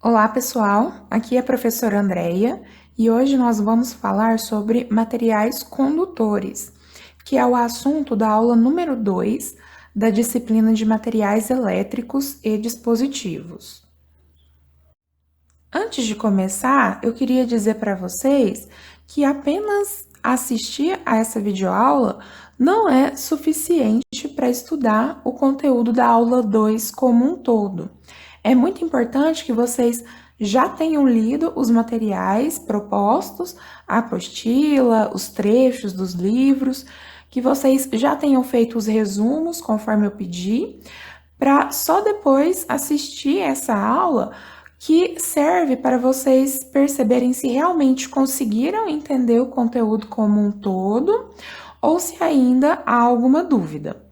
Olá, pessoal. Aqui é a professora Andreia e hoje nós vamos falar sobre materiais condutores, que é o assunto da aula número 2 da disciplina de materiais elétricos e dispositivos. Antes de começar, eu queria dizer para vocês que apenas assistir a essa videoaula não é suficiente para estudar o conteúdo da aula 2 como um todo. É muito importante que vocês já tenham lido os materiais propostos, a apostila, os trechos dos livros, que vocês já tenham feito os resumos conforme eu pedi, para só depois assistir essa aula que serve para vocês perceberem se realmente conseguiram entender o conteúdo como um todo ou se ainda há alguma dúvida.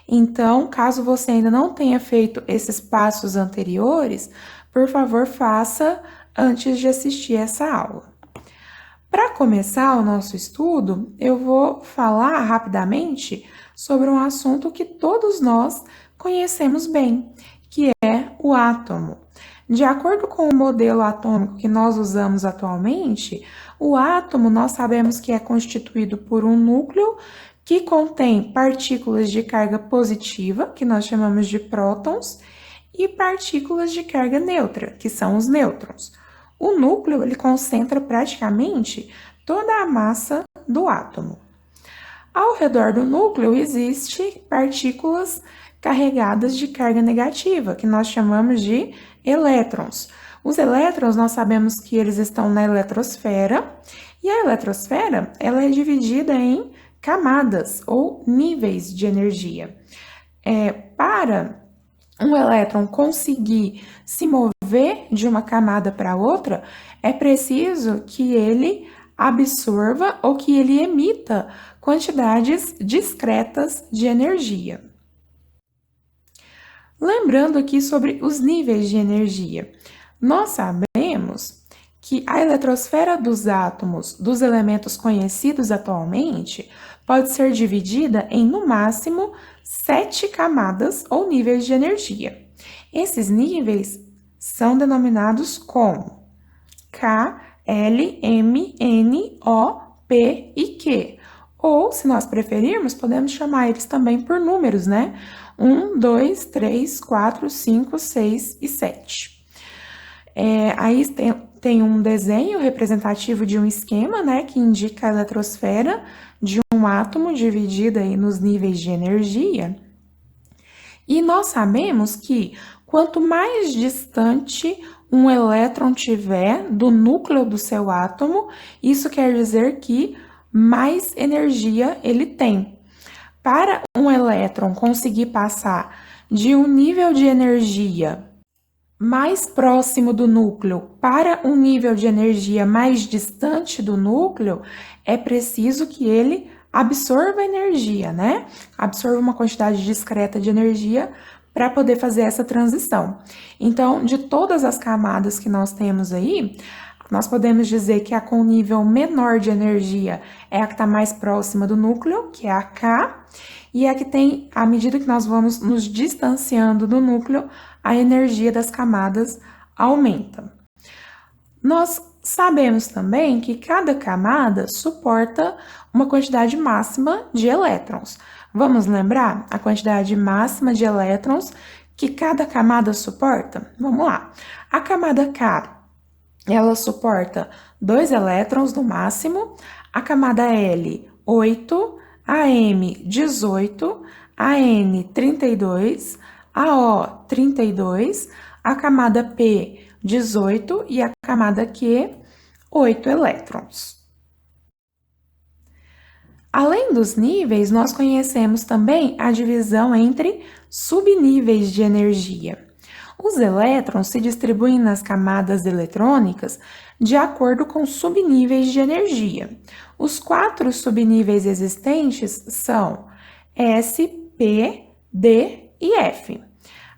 Então, caso você ainda não tenha feito esses passos anteriores, por favor, faça antes de assistir essa aula. Para começar o nosso estudo, eu vou falar rapidamente sobre um assunto que todos nós conhecemos bem, que é o átomo. De acordo com o modelo atômico que nós usamos atualmente, o átomo nós sabemos que é constituído por um núcleo que contém partículas de carga positiva, que nós chamamos de prótons, e partículas de carga neutra, que são os nêutrons. O núcleo ele concentra praticamente toda a massa do átomo. Ao redor do núcleo existem partículas carregadas de carga negativa, que nós chamamos de elétrons. Os elétrons, nós sabemos que eles estão na eletrosfera, e a eletrosfera ela é dividida em camadas ou níveis de energia. Para um elétron conseguir se mover de uma camada para outra, é preciso que ele absorva ou que ele emita quantidades discretas de energia. Lembrando aqui sobre os níveis de energia, nós sabemos que a eletrosfera dos átomos dos elementos conhecidos atualmente pode ser dividida em, no máximo, 7 camadas ou níveis de energia. Esses níveis são denominados como K, L, M, N, O, P e Q. Ou, se nós preferirmos, podemos chamar eles também por números, né? 1, 2, 3, 4, 5, 6 e 7. Aí tem um desenho representativo de um esquema, né, que indica a eletrosfera de um átomo dividida aí nos níveis de energia. E nós sabemos que quanto mais distante um elétron tiver do núcleo do seu átomo, isso quer dizer que mais energia ele tem. Para um elétron conseguir passar de um nível de energia mais próximo do núcleo para um nível de energia mais distante do núcleo, é preciso que ele absorva energia, né? Absorva uma quantidade discreta de energia para poder fazer essa transição. Então, de todas as camadas que nós temos aí, nós podemos dizer que a com nível menor de energia é a que está mais próxima do núcleo, que é a K, e a que tem, à medida que nós vamos nos distanciando do núcleo, a energia das camadas aumenta. Nós sabemos também que cada camada suporta uma quantidade máxima de elétrons. Vamos lembrar a quantidade máxima de elétrons que cada camada suporta? Vamos lá. A camada K, ela suporta 2 elétrons no máximo, a camada L, 8, a M, 18, a N, 32, a O, 32, a camada P, 18 e a camada Q, 8 elétrons. Além dos níveis, nós conhecemos também a divisão entre subníveis de energia. Os elétrons se distribuem nas camadas eletrônicas de acordo com subníveis de energia. Os 4 subníveis existentes são S, P, D e F.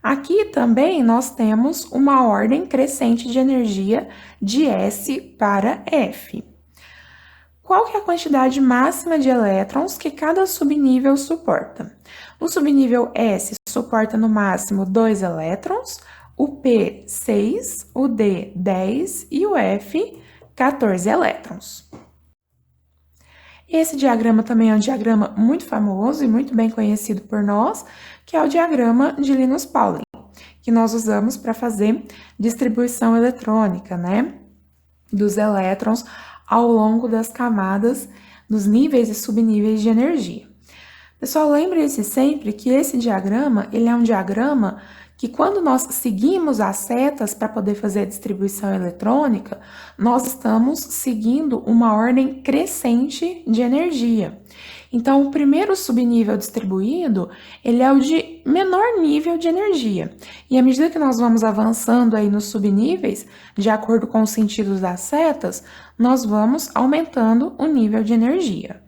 Aqui também nós temos uma ordem crescente de energia de S para F. Qual que é a quantidade máxima de elétrons que cada subnível suporta? O subnível S suporta no máximo 2 elétrons, o P 6, o D 10 e o F 14 elétrons. Esse diagrama também é um diagrama muito famoso e muito bem conhecido por nós, que é o diagrama de Linus Pauling, que nós usamos para fazer distribuição eletrônica, né, dos elétrons ao longo das camadas, dos níveis e subníveis de energia. Pessoal, lembre-se sempre que esse diagrama, ele é um diagrama que quando nós seguimos as setas para poder fazer a distribuição eletrônica, nós estamos seguindo uma ordem crescente de energia. Então, o primeiro subnível distribuído, ele é o de menor nível de energia. E à medida que nós vamos avançando aí nos subníveis, de acordo com os sentidos das setas, nós vamos aumentando o nível de energia.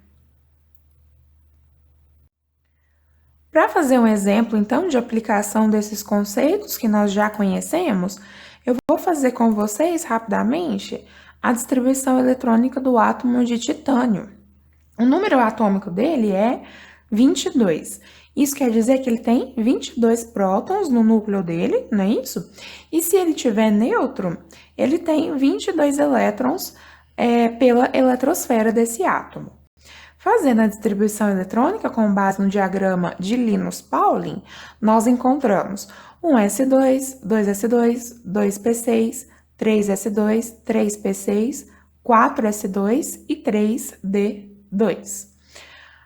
Para fazer um exemplo, então, de aplicação desses conceitos que nós já conhecemos, eu vou fazer com vocês, rapidamente, a distribuição eletrônica do átomo de titânio. O número atômico dele é 22. Isso quer dizer que ele tem 22 prótons no núcleo dele, não é isso? E se ele tiver neutro, ele tem 22 elétrons pela eletrosfera desse átomo. Fazendo a distribuição eletrônica com base no diagrama de Linus Pauling, nós encontramos um S2, 2S2, 2P6, 3S2, 3P6, 4S2 e 3D2.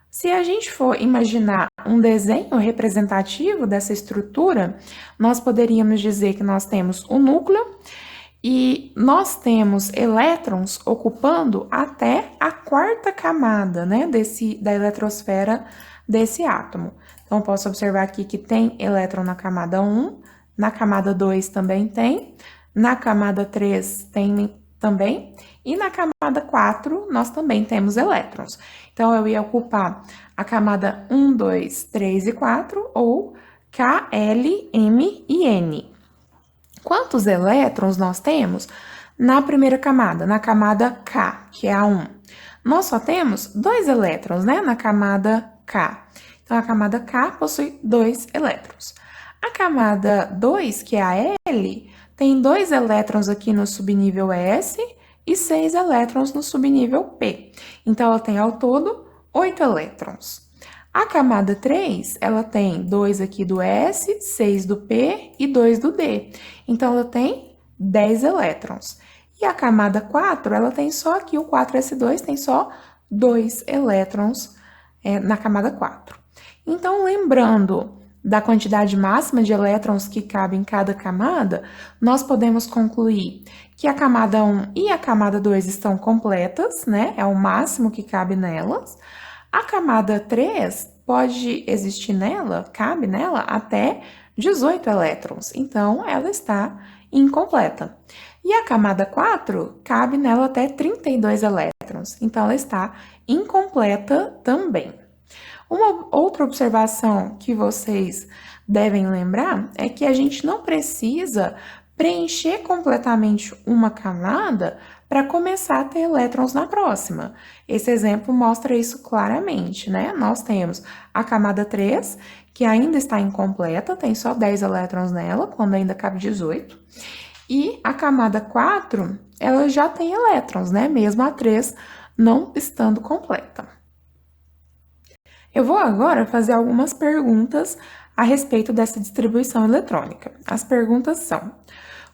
Se a gente for imaginar um desenho representativo dessa estrutura, nós poderíamos dizer que nós temos o núcleo e nós temos elétrons ocupando até a quarta camada, né, da eletrosfera desse átomo. Então, posso observar aqui que tem elétron na camada 1, na camada 2 também tem, na camada 3 tem também, e na camada 4 nós também temos elétrons. Então, eu ia ocupar a camada 1, 2, 3 e 4, ou K, L, M e N. Quantos elétrons nós temos na primeira camada, na camada K, que é a 1? Nós só temos 2 elétrons, né, na camada K. Então, a camada K possui 2 elétrons. A camada 2, que é a L, tem 2 elétrons aqui no subnível S e 6 elétrons no subnível P. Então, ela tem ao todo 8 elétrons. A camada 3, ela tem 2 aqui do S, 6 do P e 2 do D. Então, ela tem 10 elétrons. E a camada 4, ela tem só aqui o 4S2, tem só 2 elétrons na camada 4. Então, lembrando da quantidade máxima de elétrons que cabe em cada camada, nós podemos concluir que a camada 1 e a camada 2 estão completas, né? É o máximo que cabe nelas. A camada 3 pode existir nela, cabe nela até 18 elétrons, então ela está incompleta. E a camada 4 cabe nela até 32 elétrons, então ela está incompleta também. Uma outra observação que vocês devem lembrar é que a gente não precisa preencher completamente uma camada para começar a ter elétrons na próxima. Esse exemplo mostra isso claramente, né? Nós temos a camada 3, que ainda está incompleta, tem só 10 elétrons nela, quando ainda cabe 18. E a camada 4, ela já tem elétrons, né? Mesmo a 3 não estando completa. Eu vou agora fazer algumas perguntas a respeito dessa distribuição eletrônica. As perguntas são: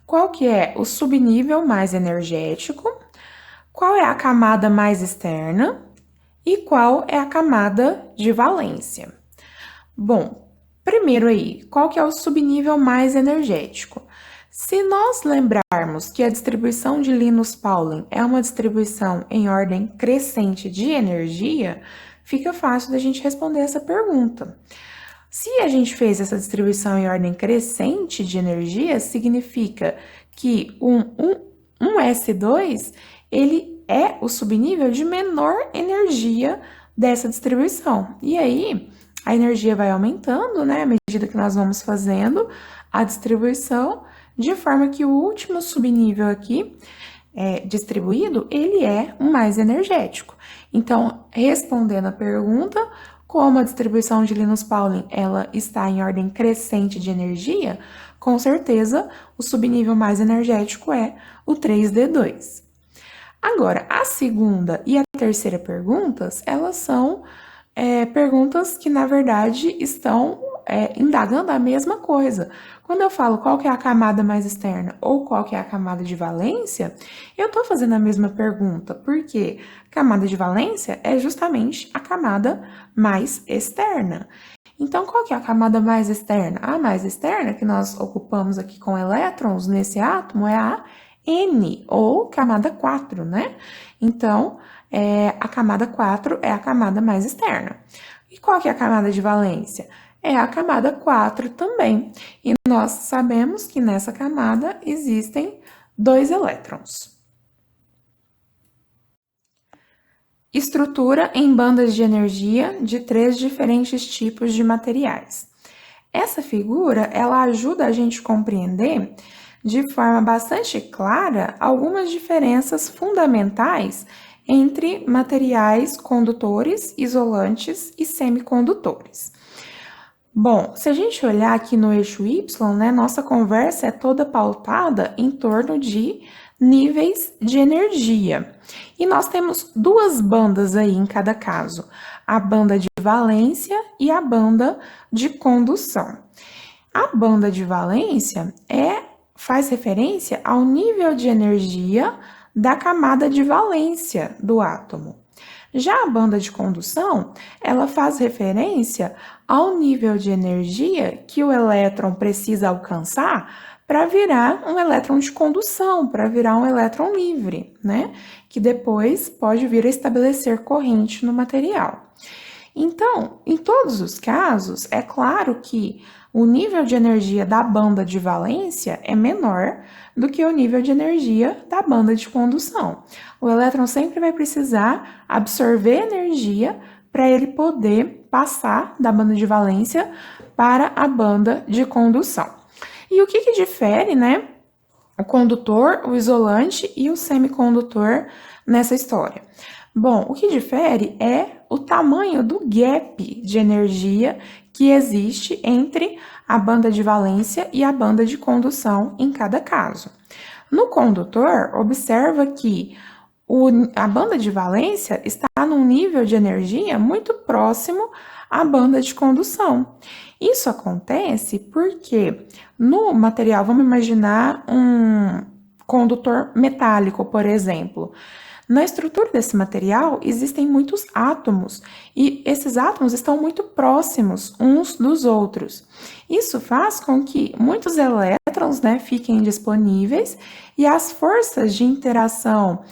qual que é o subnível mais energético? Qual é a camada mais externa? E qual é a camada de valência? Bom, primeiro aí, qual que é o subnível mais energético? Se nós lembrarmos que a distribuição de Linus Pauling é uma distribuição em ordem crescente de energia, fica fácil da gente responder essa pergunta. Se a gente fez essa distribuição em ordem crescente de energia, significa que um S2, ele é o subnível de menor energia dessa distribuição. E aí, a energia vai aumentando, né, à medida que nós vamos fazendo a distribuição, de forma que o último subnível aqui, distribuído, ele é o mais energético. Então, respondendo a pergunta, como a distribuição de Linus Pauling ela está em ordem crescente de energia, Com certeza, o subnível mais energético é o 3D2. Agora, a segunda e a terceira perguntas, elas são perguntas que, na verdade, estão indagando a mesma coisa. Quando eu falo qual que é a camada mais externa ou qual que é a camada de valência, eu estou fazendo a mesma pergunta, porque camada de valência é justamente a camada mais externa. Então, qual que é a camada mais externa? A mais externa, que nós ocupamos aqui com elétrons nesse átomo, é a N, ou camada 4, né? Então, a camada 4 é a camada mais externa. E qual que é a camada de valência? É a camada 4 também. E nós sabemos que nessa camada existem 2 elétrons. Estrutura em bandas de energia de 3 diferentes tipos de materiais. Essa figura, ela ajuda a gente a compreender de forma bastante clara algumas diferenças fundamentais entre materiais condutores, isolantes e semicondutores. Bom, se a gente olhar aqui no eixo Y, né, nossa conversa é toda pautada em torno de níveis de energia. E nós temos duas bandas aí em cada caso, a banda de valência e a banda de condução. A banda de valência faz referência ao nível de energia da camada de valência do átomo. Já a banda de condução, ela faz referência ao nível de energia que o elétron precisa alcançar para virar um elétron de condução, para virar um elétron livre, né? Que depois pode vir a estabelecer corrente no material. Então, em todos os casos, é claro que o nível de energia da banda de valência é menor do que o nível de energia da banda de condução. O elétron sempre vai precisar absorver energia para ele poder passar da banda de valência para a banda de condução. E o que difere, né, o condutor, o isolante e o semicondutor nessa história? Bom, o que difere é o tamanho do gap de energia que existe entre a banda de valência e a banda de condução em cada caso. No condutor, observa que a banda de valência está num nível de energia muito próximo à banda de condução. Isso acontece porque no material, vamos imaginar um condutor metálico, por exemplo. Na estrutura desse material existem muitos átomos e esses átomos estão muito próximos uns dos outros. Isso faz com que muitos elétrons, né, fiquem disponíveis e as forças de interação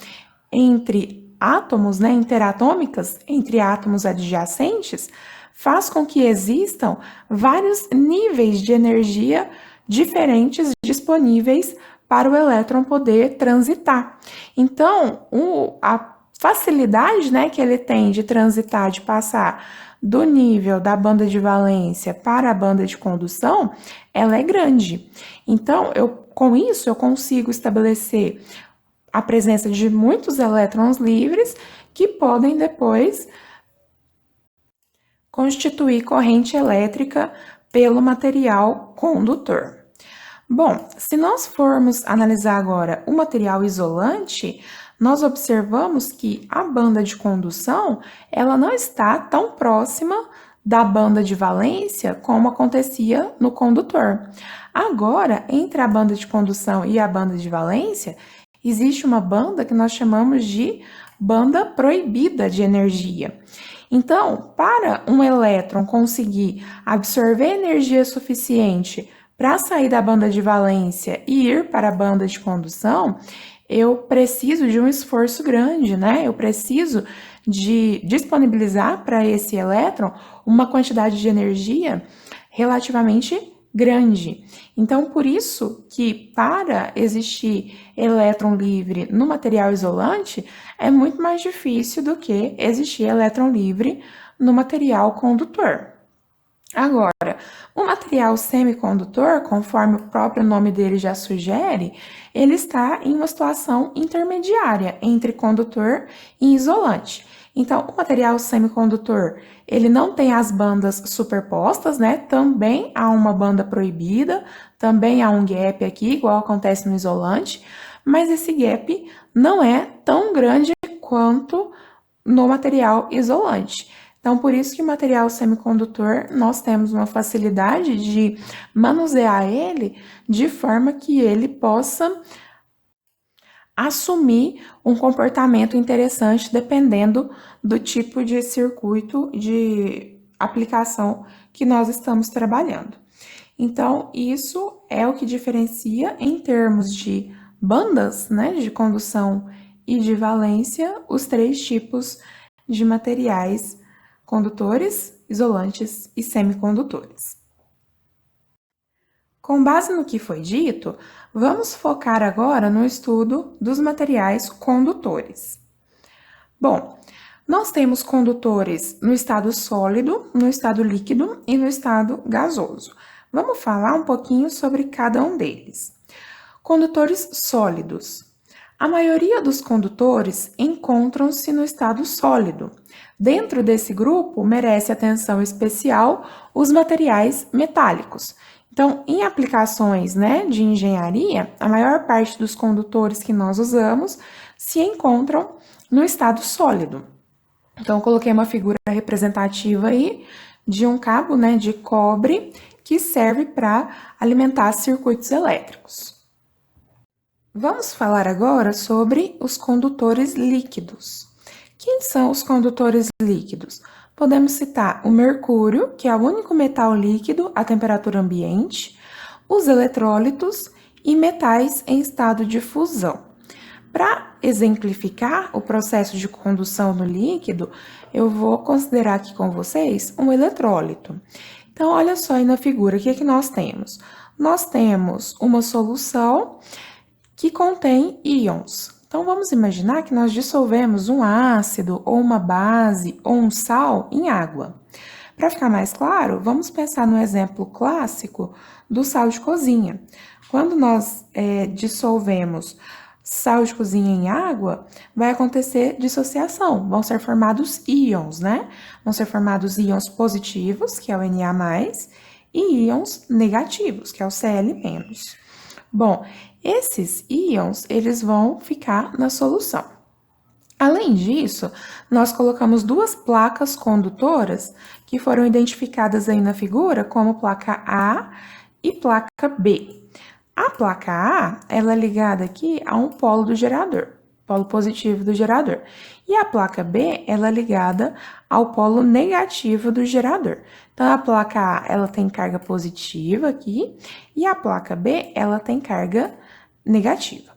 entre átomos, né, interatômicas, entre átomos adjacentes, faz com que existam vários níveis de energia diferentes disponíveis para o elétron poder transitar. Então, a facilidade, né, que ele tem de transitar, de passar do nível da banda de valência para a banda de condução, ela é grande. Então, com isso, eu consigo estabelecer a presença de muitos elétrons livres que podem depois constituir corrente elétrica pelo material condutor. Bom, se nós formos analisar agora o material isolante, nós observamos que a banda de condução, ela não está tão próxima da banda de valência como acontecia no condutor. Agora, entre a banda de condução e a banda de valência, existe uma banda que nós chamamos de banda proibida de energia. Então, para um elétron conseguir absorver energia suficiente para sair da banda de valência e ir para a banda de condução, eu preciso de um esforço grande, né? Eu preciso de disponibilizar para esse elétron uma quantidade de energia relativamente grande. Então, por isso que para existir elétron livre no material isolante, é muito mais difícil do que existir elétron livre no material condutor. Agora, o material semicondutor, conforme o próprio nome dele já sugere, ele está em uma situação intermediária entre condutor e isolante. Então, o material semicondutor, ele não tem as bandas superpostas, né? Também há uma banda proibida, também há um gap aqui, igual acontece no isolante, mas esse gap não é tão grande quanto no material isolante. Então, por isso que o material semicondutor, nós temos uma facilidade de manusear ele de forma que ele possa assumir um comportamento interessante dependendo do tipo de circuito de aplicação que nós estamos trabalhando. Então, isso é o que diferencia em termos de bandas, né, de condução e de valência, os três tipos de materiais condutores, isolantes e semicondutores. Com base no que foi dito, vamos focar agora no estudo dos materiais condutores. Bom, nós temos condutores no estado sólido, no estado líquido e no estado gasoso. Vamos falar um pouquinho sobre cada um deles. Condutores sólidos. A maioria dos condutores encontram-se no estado sólido. Dentro desse grupo, merece atenção especial os materiais metálicos. Então, em aplicações, né, de engenharia, a maior parte dos condutores que nós usamos se encontram no estado sólido. Então, eu coloquei uma figura representativa aí de um cabo, né, de cobre que serve para alimentar circuitos elétricos. Vamos falar agora sobre os condutores líquidos. Quem são os condutores líquidos? Podemos citar o mercúrio, que é o único metal líquido à temperatura ambiente, os eletrólitos e metais em estado de fusão. Para exemplificar o processo de condução no líquido, eu vou considerar aqui com vocês um eletrólito. Então, olha só aí na figura, o que é que nós temos? Nós temos uma solução que contém íons. Então, vamos imaginar que nós dissolvemos um ácido, ou uma base, ou um sal em água. Para ficar mais claro, vamos pensar no exemplo clássico do sal de cozinha. Quando nós dissolvemos sal de cozinha em água, vai acontecer dissociação, vão ser formados íons, né? Vão ser formados íons positivos, que é o Na+, e íons negativos, que é o Cl-. Bom, esses íons, eles vão ficar na solução. Além disso, nós colocamos duas placas condutoras que foram identificadas aí na figura como placa A e placa B. A placa A, ela é ligada aqui a um polo do gerador, polo positivo do gerador. E a placa B, ela é ligada ao polo negativo do gerador. Então, a placa A, ela tem carga positiva aqui, e a placa B, ela tem carga negativa.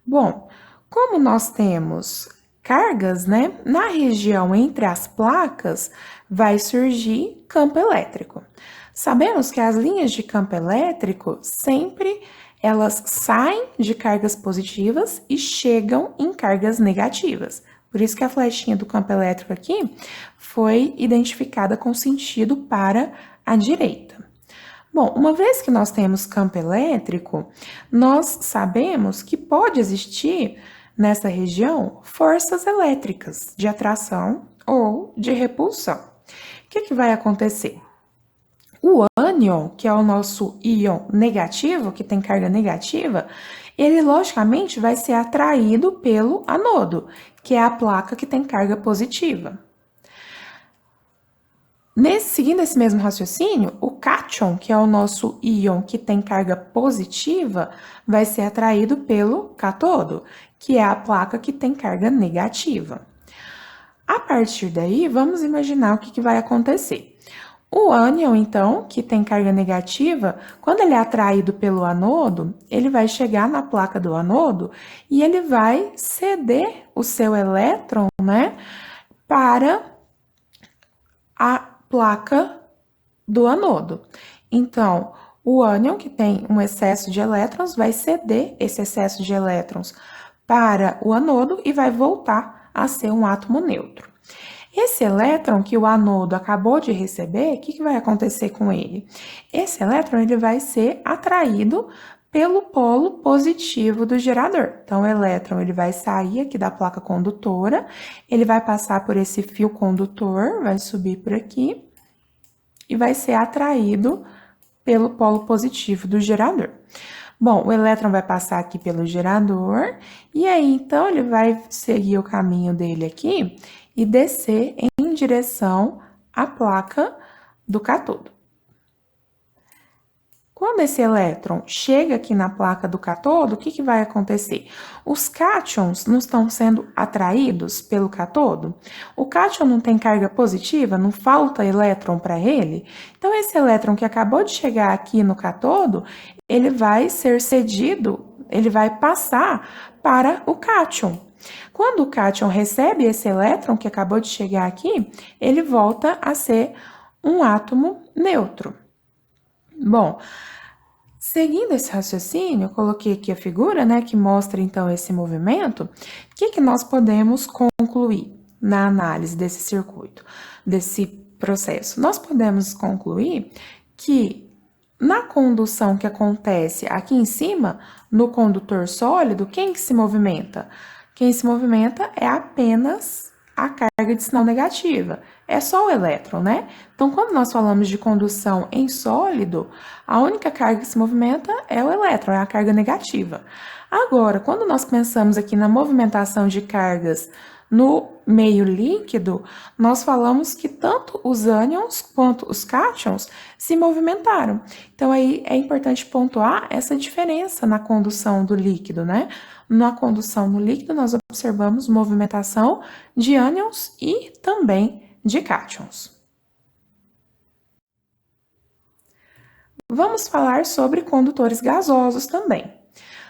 Bom, como nós temos cargas, né, na região entre as placas, vai surgir campo elétrico. Sabemos que as linhas de campo elétrico sempre elas saem de cargas positivas e chegam em cargas negativas. Por isso que a flechinha do campo elétrico aqui foi identificada com sentido para a direita. Bom, uma vez que nós temos campo elétrico, nós sabemos que pode existir nessa região forças elétricas de atração ou de repulsão. O que vai acontecer? O ânion, que é o nosso íon negativo, que tem carga negativa, ele logicamente vai ser atraído pelo anodo, que é a placa que tem carga positiva. Seguindo esse mesmo raciocínio, o cátion, que é o nosso íon que tem carga positiva, vai ser atraído pelo cátodo, que é a placa que tem carga negativa. A partir daí, vamos imaginar o que vai acontecer. O ânion, então, que tem carga negativa, quando ele é atraído pelo anodo, ele vai chegar na placa do anodo e ele vai ceder o seu elétron, né, para a placa do anodo. Então, o ânion, que tem um excesso de elétrons, vai ceder esse excesso de elétrons para o anodo e vai voltar a ser um átomo neutro. Esse elétron que o anodo acabou de receber, o que vai acontecer com ele? Esse elétron ele vai ser atraído pelo polo positivo do gerador. Então, o elétron ele vai sair aqui da placa condutora, ele vai passar por esse fio condutor, vai subir por aqui e vai ser atraído pelo polo positivo do gerador. Bom, o elétron vai passar aqui pelo gerador e aí então ele vai seguir o caminho dele aqui e descer em direção à placa do cátodo. Quando esse elétron chega aqui na placa do cátodo, o que vai acontecer? Os cátions não estão sendo atraídos pelo cátodo? O cátion não tem carga positiva, não falta elétron para ele? Então, esse elétron que acabou de chegar aqui no cátodo, ele vai ser cedido, ele vai passar para o cátion. Quando o cátion recebe esse elétron que acabou de chegar aqui, ele volta a ser um átomo neutro. Bom, seguindo esse raciocínio, eu coloquei aqui a figura, né, que mostra então esse movimento. O que nós podemos concluir na análise desse circuito, desse processo? Nós podemos concluir que na condução que acontece aqui em cima, no condutor sólido, quem que se movimenta? Quem se movimenta é apenas a carga de sinal negativa. É só o elétron, né? Então, quando nós falamos de condução em sólido, a única carga que se movimenta é o elétron, é a carga negativa. Agora, quando nós pensamos aqui na movimentação de cargas no meio líquido, nós falamos que tanto os ânions quanto os cátions se movimentaram. Então, aí é importante pontuar essa diferença na condução do líquido, né? Na condução no líquido, nós observamos movimentação de ânions e também de cátions. Vamos falar sobre condutores gasosos também.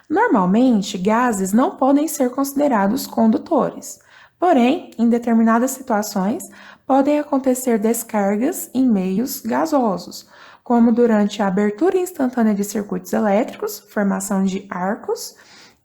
Normalmente, gases não podem ser considerados condutores. Porém, em determinadas situações, podem acontecer descargas em meios gasosos, como durante a abertura instantânea de circuitos elétricos, formação de arcos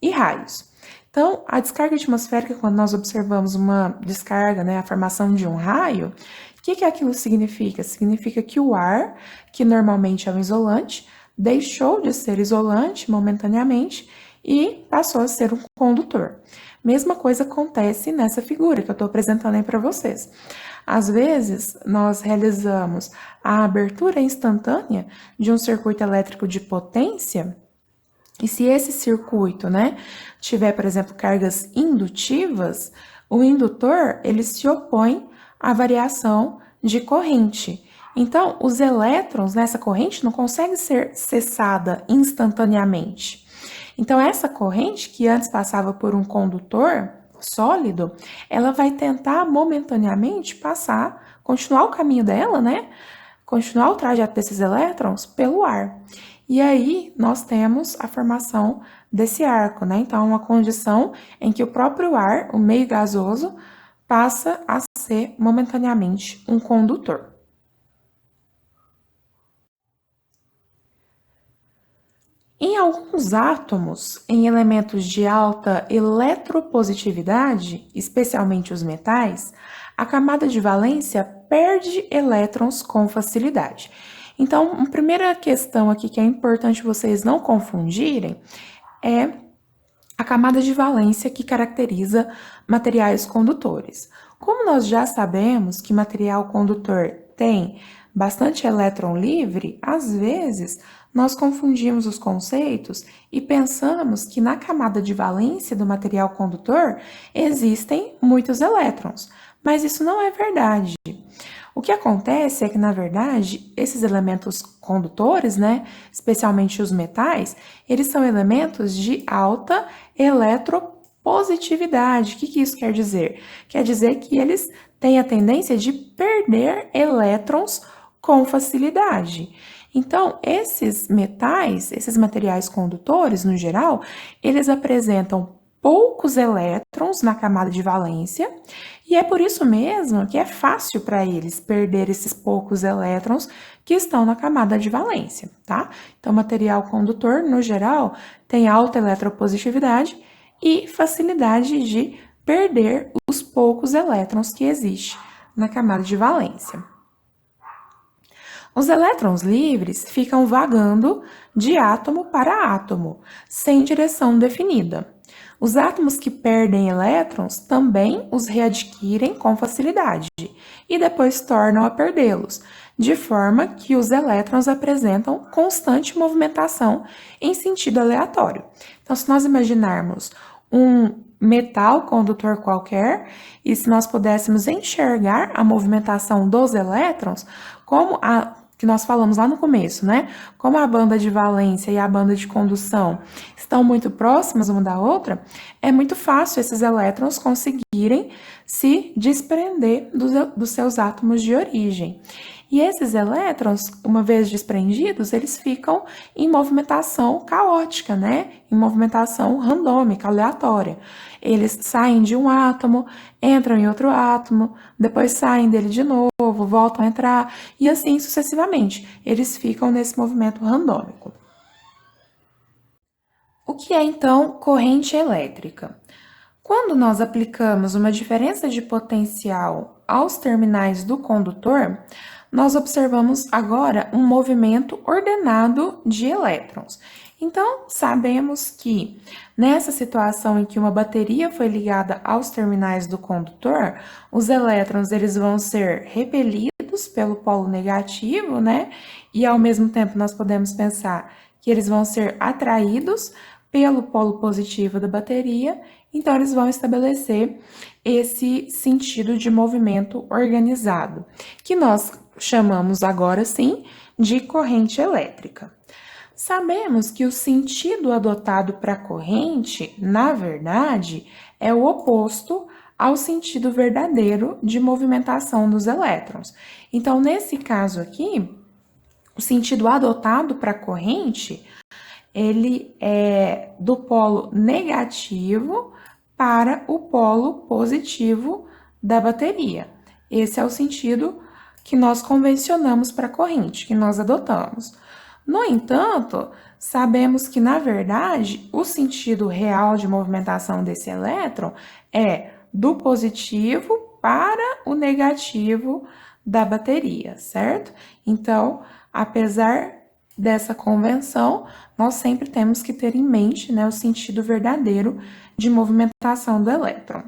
e raios. Então, a descarga atmosférica, quando nós observamos uma descarga, né, a formação de um raio, o que aquilo significa? Significa que o ar, que normalmente é um isolante, deixou de ser isolante momentaneamente e passou a ser um condutor. Mesma coisa acontece nessa figura que eu estou apresentando aí para vocês. Às vezes, nós realizamos a abertura instantânea de um circuito elétrico de potência, e se esse circuito, né, tiver, por exemplo, cargas indutivas, o indutor, ele se opõe à variação de corrente. Então, os elétrons nessa corrente não conseguem ser cessada instantaneamente. Então, essa corrente, que antes passava por um condutor sólido, ela vai tentar momentaneamente continuar o caminho dela, né? Continuar o trajeto desses elétrons pelo ar. E aí, nós temos a formação desse arco, né? Então, uma condição em que o próprio ar, o meio gasoso, passa a ser momentaneamente um condutor. Em alguns átomos, em elementos de alta eletropositividade, especialmente os metais, a camada de valência perde elétrons com facilidade. Então, a primeira questão aqui que é importante vocês não confundirem é a camada de valência que caracteriza materiais condutores. Como nós já sabemos que material condutor tem bastante elétron livre, às vezes nós confundimos os conceitos e pensamos que na camada de valência do material condutor existem muitos elétrons, mas isso não é verdade. O que acontece é que, na verdade, esses elementos condutores, né, especialmente os metais, eles são elementos de alta eletropositividade. O que isso quer dizer? Quer dizer que eles têm a tendência de perder elétrons com facilidade. Então, esses metais, esses materiais condutores, no geral, eles apresentam poucos elétrons na camada de valência, e é por isso mesmo que é fácil para eles perder esses poucos elétrons que estão na camada de valência, tá? Então, material condutor, no geral, tem alta eletropositividade e facilidade de perder os poucos elétrons que existem na camada de valência. Os elétrons livres ficam vagando de átomo para átomo, sem direção definida. Os átomos que perdem elétrons também os readquirem com facilidade e depois tornam a perdê-los, de forma que os elétrons apresentam constante movimentação em sentido aleatório. Então, se nós imaginarmos um metal condutor qualquer, e se nós pudéssemos enxergar a movimentação dos elétrons, como a que nós falamos lá no começo, né? Como a banda de valência e a banda de condução estão muito próximas uma da outra, é muito fácil esses elétrons conseguirem se desprender dos seus átomos de origem. E esses elétrons, uma vez desprendidos, eles ficam em movimentação caótica, né? Em movimentação randômica, aleatória. Eles saem de um átomo, entram em outro átomo, depois saem dele de novo, voltam a entrar, e assim sucessivamente. Eles ficam nesse movimento randômico. O que é, então, corrente elétrica? Quando nós aplicamos uma diferença de potencial aos terminais do condutor, nós observamos agora um movimento ordenado de elétrons. Então, sabemos que nessa situação em que uma bateria foi ligada aos terminais do condutor, os elétrons eles vão ser repelidos pelo polo negativo, né? E ao mesmo tempo nós podemos pensar que eles vão ser atraídos pelo polo positivo da bateria, então eles vão estabelecer esse sentido de movimento organizado, que nós chamamos agora sim de corrente elétrica. Sabemos que o sentido adotado para a corrente, na verdade, é o oposto ao sentido verdadeiro de movimentação dos elétrons. Então, nesse caso aqui, o sentido adotado para a corrente, ele é do polo negativo para o polo positivo da bateria. Esse é o sentido que nós convencionamos para a corrente, que nós adotamos. No entanto, sabemos que, na verdade, o sentido real de movimentação desse elétron é do positivo para o negativo da bateria, certo? Então, apesar dessa convenção, nós sempre temos que ter em mente, né, o sentido verdadeiro de movimentação do elétron.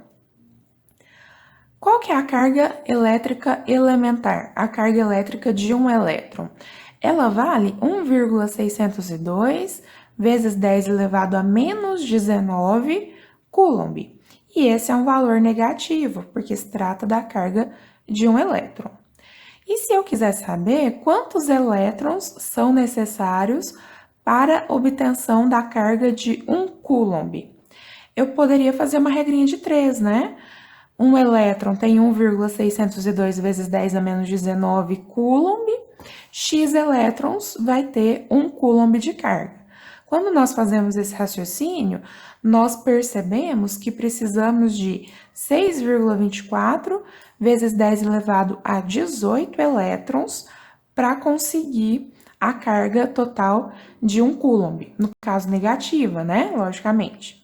Qual que é a carga elétrica elementar? A carga elétrica de um elétron. Ela vale 1,602 vezes 10 elevado a menos 19 coulomb. E esse é um valor negativo, porque se trata da carga de um elétron. E se eu quiser saber quantos elétrons são necessários para a obtenção da carga de 1 coulomb? Eu poderia fazer uma regrinha de 3, né? Um elétron tem 1,602 vezes 10 a menos 19 coulomb, x elétrons vai ter 1 coulomb de carga. Quando nós fazemos esse raciocínio, nós percebemos que precisamos de 6,24 vezes 10 elevado a 18 elétrons para conseguir a carga total de 1 coulomb, no caso negativa, né? Logicamente.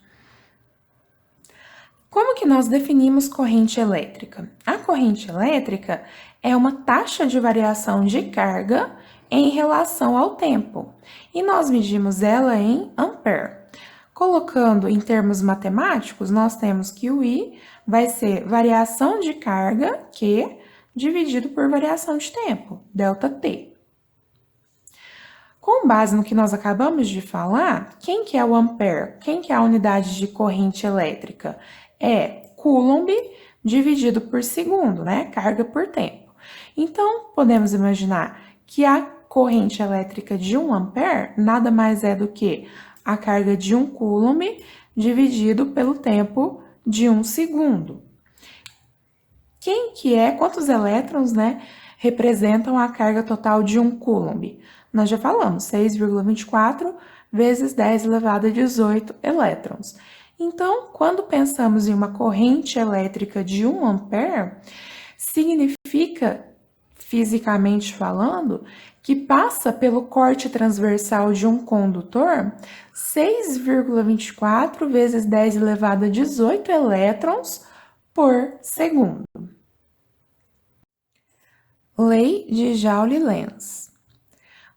Como que nós definimos corrente elétrica? A corrente elétrica é uma taxa de variação de carga em relação ao tempo, e nós medimos ela em ampere. Colocando em termos matemáticos, nós temos que o I vai ser variação de carga, Q, dividido por variação de tempo, ΔT. Com base no que nós acabamos de falar, quem que é o ampere? Quem que é a unidade de corrente elétrica? É coulomb dividido por segundo, né? Carga por tempo. Então, podemos imaginar que a corrente elétrica de 1 ampere nada mais é do que a carga de 1 coulomb dividido pelo tempo de 1 segundo. Quantos elétrons, né, representam a carga total de 1 coulomb? Nós já falamos, 6,24 vezes 10 elevado a 18 elétrons. Então, quando pensamos em uma corrente elétrica de 1 ampere, significa, fisicamente falando, que passa pelo corte transversal de um condutor 6,24 vezes 10 elevado a 18 elétrons por segundo. Lei de Joule-Lenz.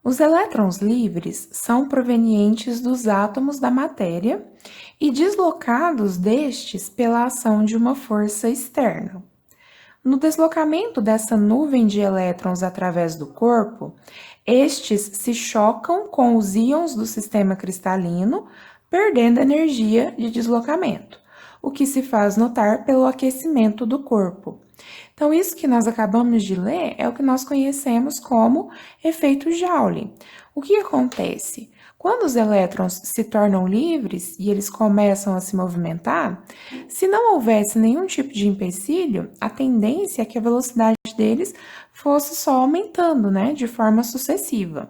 Os elétrons livres são provenientes dos átomos da matéria e deslocados destes pela ação de uma força externa. No deslocamento dessa nuvem de elétrons através do corpo, estes se chocam com os íons do sistema cristalino, perdendo energia de deslocamento, o que se faz notar pelo aquecimento do corpo. Então, isso que nós acabamos de ler é o que nós conhecemos como efeito Joule. O que acontece? Quando os elétrons se tornam livres e eles começam a se movimentar, se não houvesse nenhum tipo de empecilho, a tendência é que a velocidade deles fosse só aumentando, né, de forma sucessiva.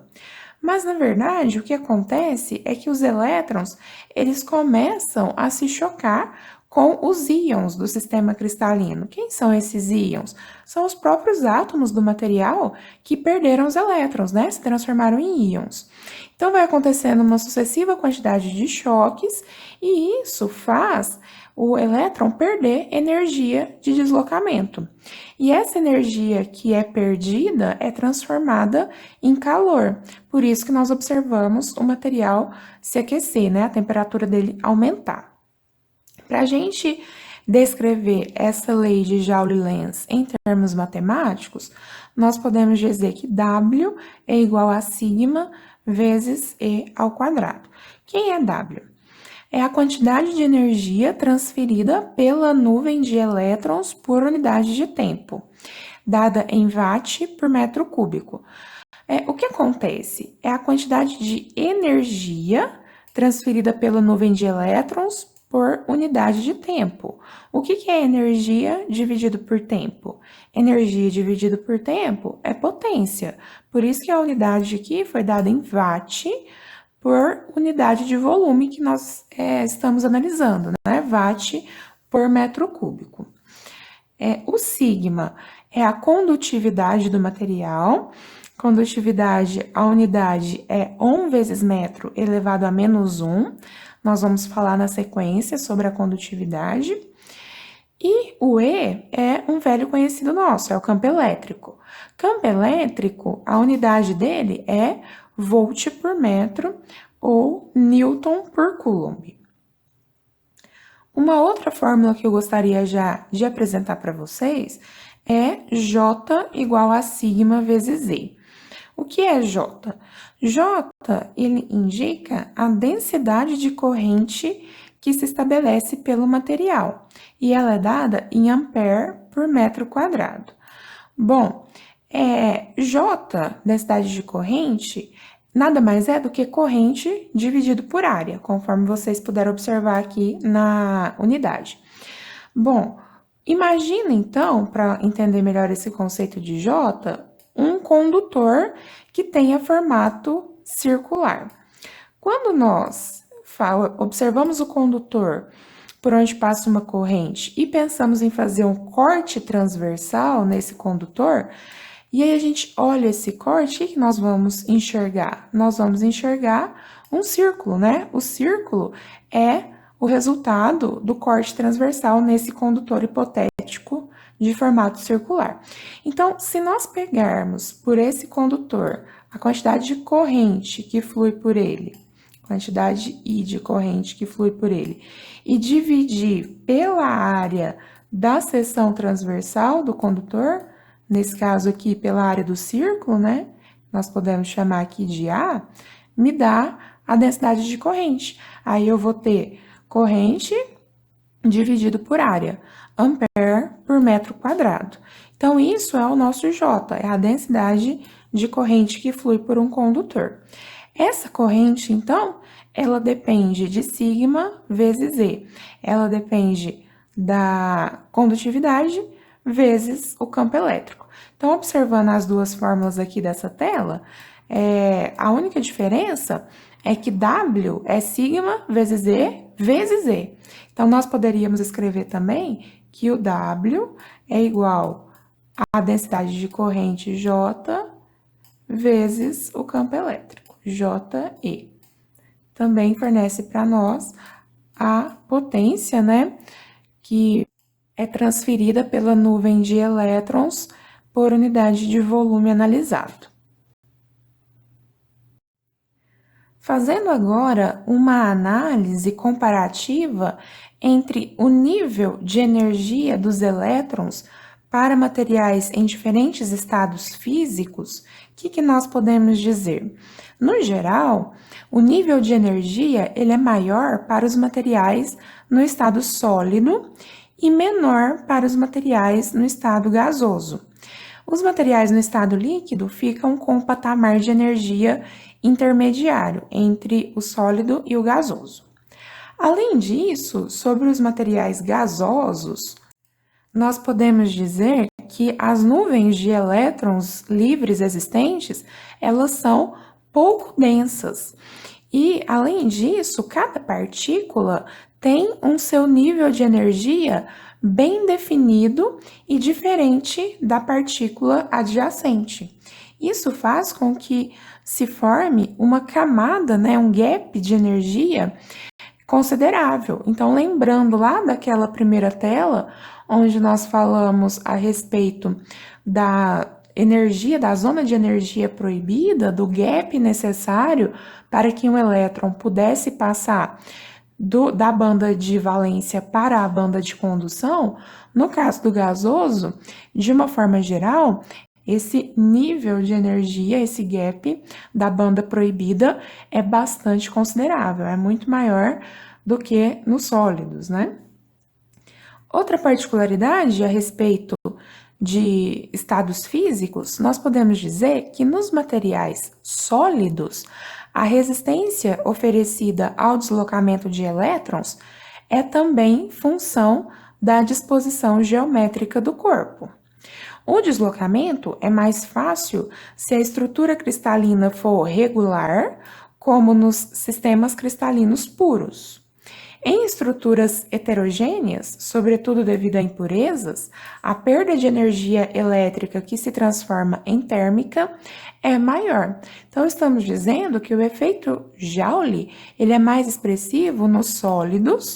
Mas, na verdade, o que acontece é que os elétrons, eles começam a se chocar com os íons do sistema cristalino. Quem são esses íons? São os próprios átomos do material que perderam os elétrons, né? Se transformaram em íons. Então, vai acontecendo uma sucessiva quantidade de choques e isso faz o elétron perder energia de deslocamento. E essa energia que é perdida é transformada em calor. Por isso que nós observamos o material se aquecer, né? A temperatura dele aumentar. Para a gente descrever essa lei de Joule-Lenz em termos matemáticos, nós podemos dizer que W é igual a sigma vezes E ao quadrado. Quem é W? É a quantidade de energia transferida pela nuvem de elétrons por unidade de tempo, dada em watt por metro cúbico. O que acontece? É a quantidade de energia transferida pela nuvem de elétrons por unidade de tempo. O que é energia dividido por tempo? Energia dividido por tempo é potência. Por isso que a unidade aqui foi dada em watt por unidade de volume que nós estamos analisando, né? Watt por metro cúbico. O sigma é a condutividade do material. Condutividade, a unidade é Ohm vezes metro elevado a menos 1. Nós vamos falar na sequência sobre a condutividade. E o E é um velho conhecido nosso, é o campo elétrico. Campo elétrico, a unidade dele é volt por metro ou newton por coulomb. Uma outra fórmula que eu gostaria já de apresentar para vocês é J igual a sigma vezes E. O que é J? J, ele indica a densidade de corrente que se estabelece pelo material, e ela é dada em ampere por metro quadrado. Bom, J, densidade de corrente, nada mais é do que corrente dividido por área, conforme vocês puderam observar aqui na unidade. Bom, imagina então, para entender melhor esse conceito de J, um condutor que tenha formato circular. Quando nós observamos o condutor por onde passa uma corrente e pensamos em fazer um corte transversal nesse condutor, e aí a gente olha esse corte, o que nós vamos enxergar? Nós vamos enxergar um círculo, né? O círculo é o resultado do corte transversal nesse condutor hipotético de formato circular. Então, se nós pegarmos por esse condutor a quantidade de corrente que flui por ele, quantidade I de corrente que flui por ele, e dividir pela área da seção transversal do condutor, nesse caso aqui pela área do círculo, né? Nós podemos chamar aqui de A, me dá a densidade de corrente. Aí eu vou ter corrente dividido por área, ampere por metro quadrado. Então, isso é o nosso J, é a densidade de corrente que flui por um condutor. Essa corrente, então, ela depende de sigma vezes E. Ela depende da condutividade vezes o campo elétrico. Então, observando as duas fórmulas aqui dessa tela, a única diferença é que W é sigma vezes E. Então, nós poderíamos escrever também que o W é igual à densidade de corrente J vezes o campo elétrico, JE. Também fornece para nós a potência, né, que é transferida pela nuvem de elétrons por unidade de volume analisado. Fazendo agora uma análise comparativa entre o nível de energia dos elétrons para materiais em diferentes estados físicos, o que nós podemos dizer? No geral, o nível de energia ele é maior para os materiais no estado sólido e menor para os materiais no estado gasoso. Os materiais no estado líquido ficam com um patamar de energia intermediário entre o sólido e o gasoso. Além disso, sobre os materiais gasosos, nós podemos dizer que as nuvens de elétrons livres existentes, elas são pouco densas. E, além disso, cada partícula tem um seu nível de energia bem definido e diferente da partícula adjacente. Isso faz com que se forme uma camada, um gap de energia considerável. Então, lembrando lá daquela primeira tela, onde nós falamos a respeito da energia, da zona de energia proibida, do gap necessário para que um elétron pudesse passar da banda de valência para a banda de condução, no caso do gasoso, de uma forma geral, esse nível de energia, esse gap da banda proibida é bastante considerável, é muito maior do que nos sólidos, Outra particularidade a respeito de estados físicos, nós podemos dizer que nos materiais sólidos, a resistência oferecida ao deslocamento de elétrons é também função da disposição geométrica do corpo. O deslocamento é mais fácil se a estrutura cristalina for regular, como nos sistemas cristalinos puros. Em estruturas heterogêneas, sobretudo devido a impurezas, a perda de energia elétrica que se transforma em térmica é maior. Então, estamos dizendo que o efeito Joule ele é mais expressivo nos sólidos,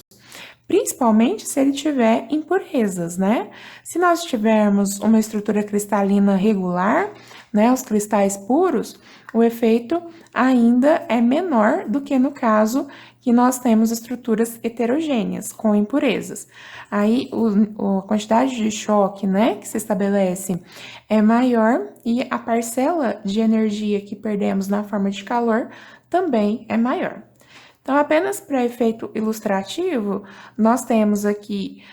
principalmente se ele tiver impurezas, Se nós tivermos uma estrutura cristalina regular, os cristais puros, o efeito ainda é menor do que no caso que nós temos estruturas heterogêneas, com impurezas. Aí, a quantidade de choque, que se estabelece é maior e a parcela de energia que perdemos na forma de calor também é maior. Então, apenas para efeito ilustrativo, nós temos aqui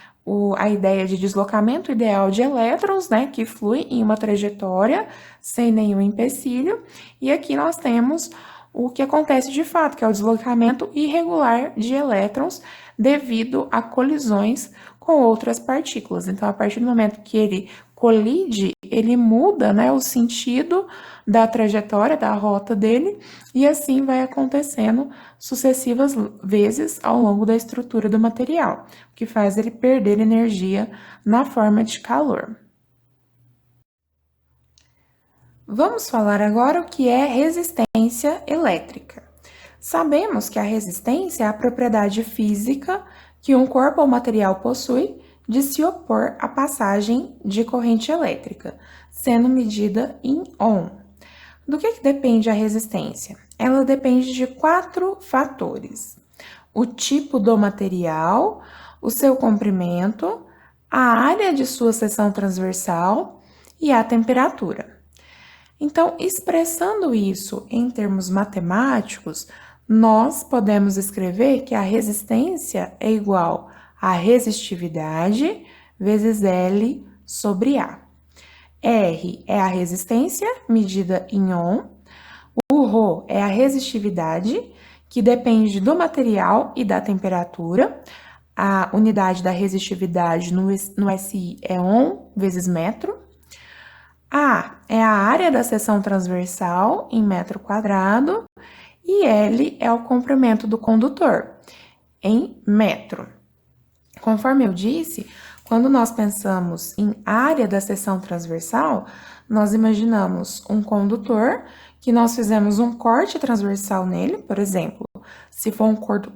a ideia de deslocamento ideal de elétrons, que flui em uma trajetória sem nenhum empecilho, e aqui nós temos o que acontece de fato, que é o deslocamento irregular de elétrons devido a colisões com outras partículas. Então, a partir do momento que ele colide, ele muda, o sentido da trajetória, da rota dele, e assim vai acontecendo sucessivas vezes ao longo da estrutura do material, o que faz ele perder energia na forma de calor. Vamos falar agora o que é resistência elétrica. Sabemos que a resistência é a propriedade física que um corpo ou material possui de se opor à passagem de corrente elétrica, sendo medida em ohm. Do que depende a resistência? Ela depende de 4 fatores: o tipo do material, o seu comprimento, a área de sua seção transversal e a temperatura. Então, expressando isso em termos matemáticos, nós podemos escrever que a resistência é igual a resistividade vezes L sobre A. R é a resistência medida em ohm, o ρ é a resistividade, que depende do material e da temperatura. A unidade da resistividade no SI é ohm vezes metro. A é a área da seção transversal em metro quadrado e L é o comprimento do condutor em metro. Conforme eu disse, quando nós pensamos em área da seção transversal, nós imaginamos um condutor que nós fizemos um corte transversal nele, por exemplo, se for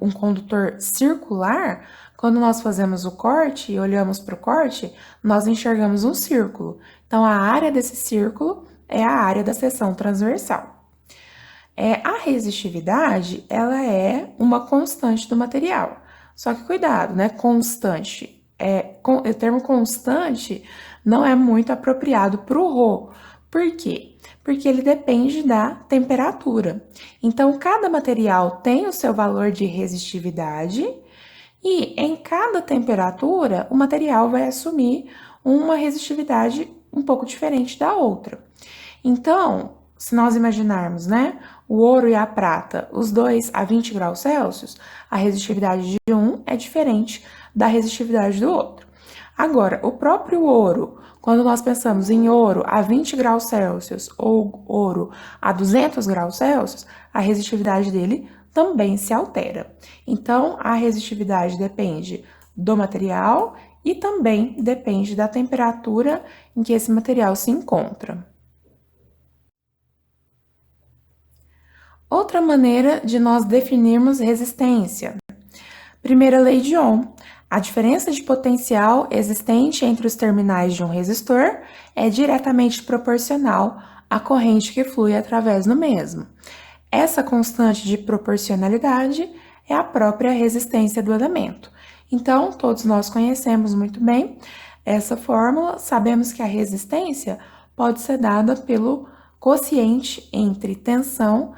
um condutor circular, Quando nós fazemos o corte e olhamos para o corte, nós enxergamos um círculo. Então, a área desse círculo é a área da seção transversal. A resistividade, ela é uma constante do material. Só que cuidado, né? Constante. O termo constante não é muito apropriado para o Rho. Por quê? Porque ele depende da temperatura. Então, cada material tem o seu valor de resistividade e em cada temperatura o material vai assumir uma resistividade um pouco diferente da outra. Então, se nós imaginarmos, né, o ouro e a prata, os dois a 20 graus Celsius, a resistividade de um é diferente da resistividade do outro. Agora, o próprio ouro, quando nós pensamos em ouro a 20 graus Celsius ou ouro a 200 graus Celsius, a resistividade dele também se altera. Então, a resistividade depende do material e também depende da temperatura em que esse material se encontra. Outra maneira de nós definirmos resistência. Primeira lei de Ohm. A diferença de potencial existente entre os terminais de um resistor é diretamente proporcional à corrente que flui através do mesmo. Essa constante de proporcionalidade é a própria resistência do elemento. Então, todos nós conhecemos muito bem essa fórmula, sabemos que a resistência pode ser dada pelo quociente entre tensão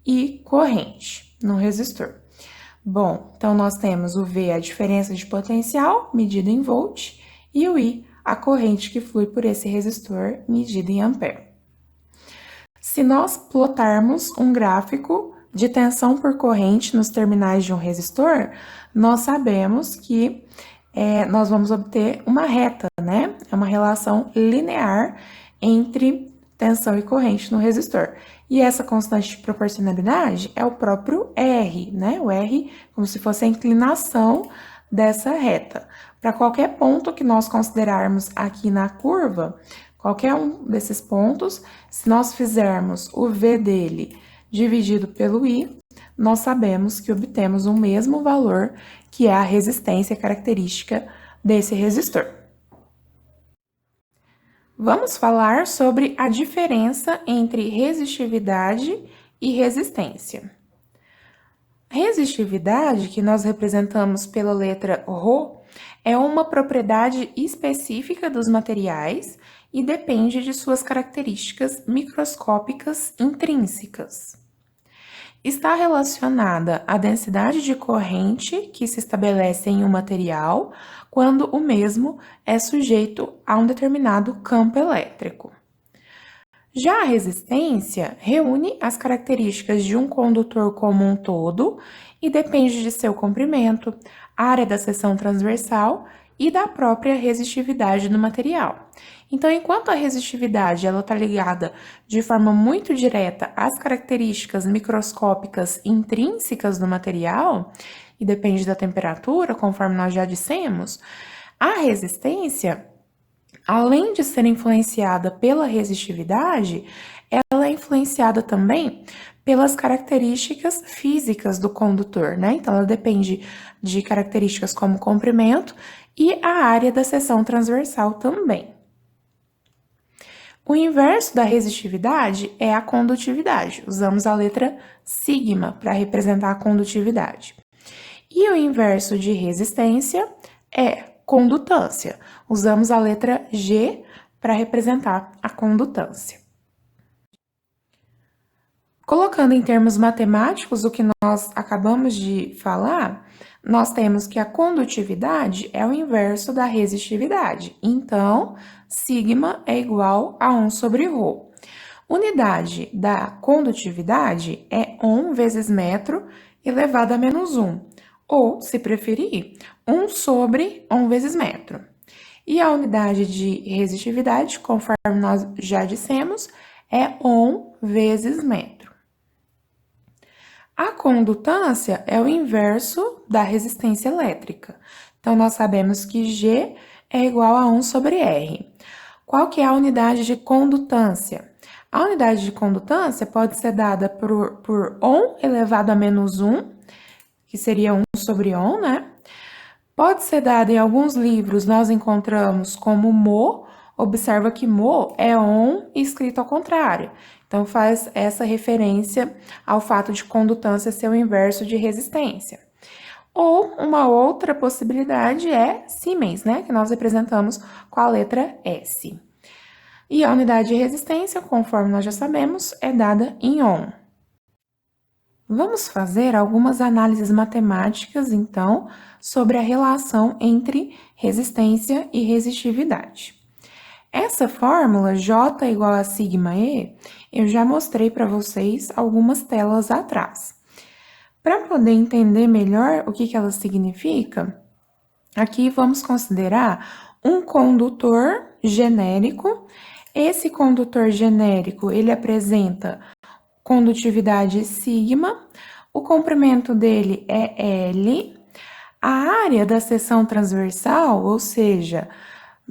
e corrente no resistor. Bom, então nós temos o V, a diferença de potencial, medida em volt, e o I, a corrente que flui por esse resistor, medida em ampere. Se nós plotarmos um gráfico de tensão por corrente nos terminais de um resistor, nós sabemos que nós vamos obter uma reta, né? É uma relação linear entre tensão e corrente no resistor. E essa constante de proporcionalidade é o próprio R, né? O R como se fosse a inclinação dessa reta. Para qualquer ponto que nós considerarmos aqui na curva, qualquer um desses pontos, se nós fizermos o V dele dividido pelo I, nós sabemos que obtemos o mesmo valor que é a resistência característica desse resistor. Vamos falar sobre a diferença entre resistividade e resistência. Resistividade, que nós representamos pela letra Rho, é uma propriedade específica dos materiais e depende de suas características microscópicas intrínsecas. Está relacionada à densidade de corrente que se estabelece em um material quando o mesmo é sujeito a um determinado campo elétrico. Já a resistência reúne as características de um condutor como um todo e depende de seu comprimento, área da seção transversal e da própria resistividade do material. Então, enquanto a resistividade está ligada de forma muito direta às características microscópicas intrínsecas do material, e depende da temperatura, conforme nós já dissemos, a resistência, além de ser influenciada pela resistividade, ela é influenciada também pelas características físicas do condutor, né? Então, ela depende de características como comprimento e a área da seção transversal também. O inverso da resistividade é a condutividade. Usamos a letra sigma para representar a condutividade. E o inverso de resistência é condutância. Usamos a letra G para representar a condutância. Colocando em termos matemáticos o que nós acabamos de falar, nós temos que a condutividade é o inverso da resistividade. Então, sigma é igual a 1 sobre Rho. Unidade da condutividade é Ohm vezes metro elevado a menos 1, ou, se preferir, 1 sobre Ohm vezes metro. E a unidade de resistividade, conforme nós já dissemos, é Ohm vezes metro. A condutância é o inverso da resistência elétrica. Então, nós sabemos que G é igual a 1 sobre R. Qual que é a unidade de condutância? A unidade de condutância pode ser dada por Ohm elevado a menos 1, que seria 1 sobre Ohm, né? Pode ser dada em alguns livros, nós encontramos como mo, observa que mo é on escrito ao contrário. Então, faz essa referência ao fato de condutância ser o inverso de resistência. Ou uma outra possibilidade é Siemens, né, que nós representamos com a letra S. E a unidade de resistência, conforme nós já sabemos, é dada em ohm. Vamos fazer algumas análises matemáticas, então, sobre a relação entre resistência e resistividade. Essa fórmula J igual a sigma E, eu já mostrei para vocês algumas telas atrás. Para poder entender melhor o que ela significa, aqui vamos considerar um condutor genérico. Esse condutor genérico, ele apresenta condutividade sigma, o comprimento dele é L, a área da seção transversal, ou seja,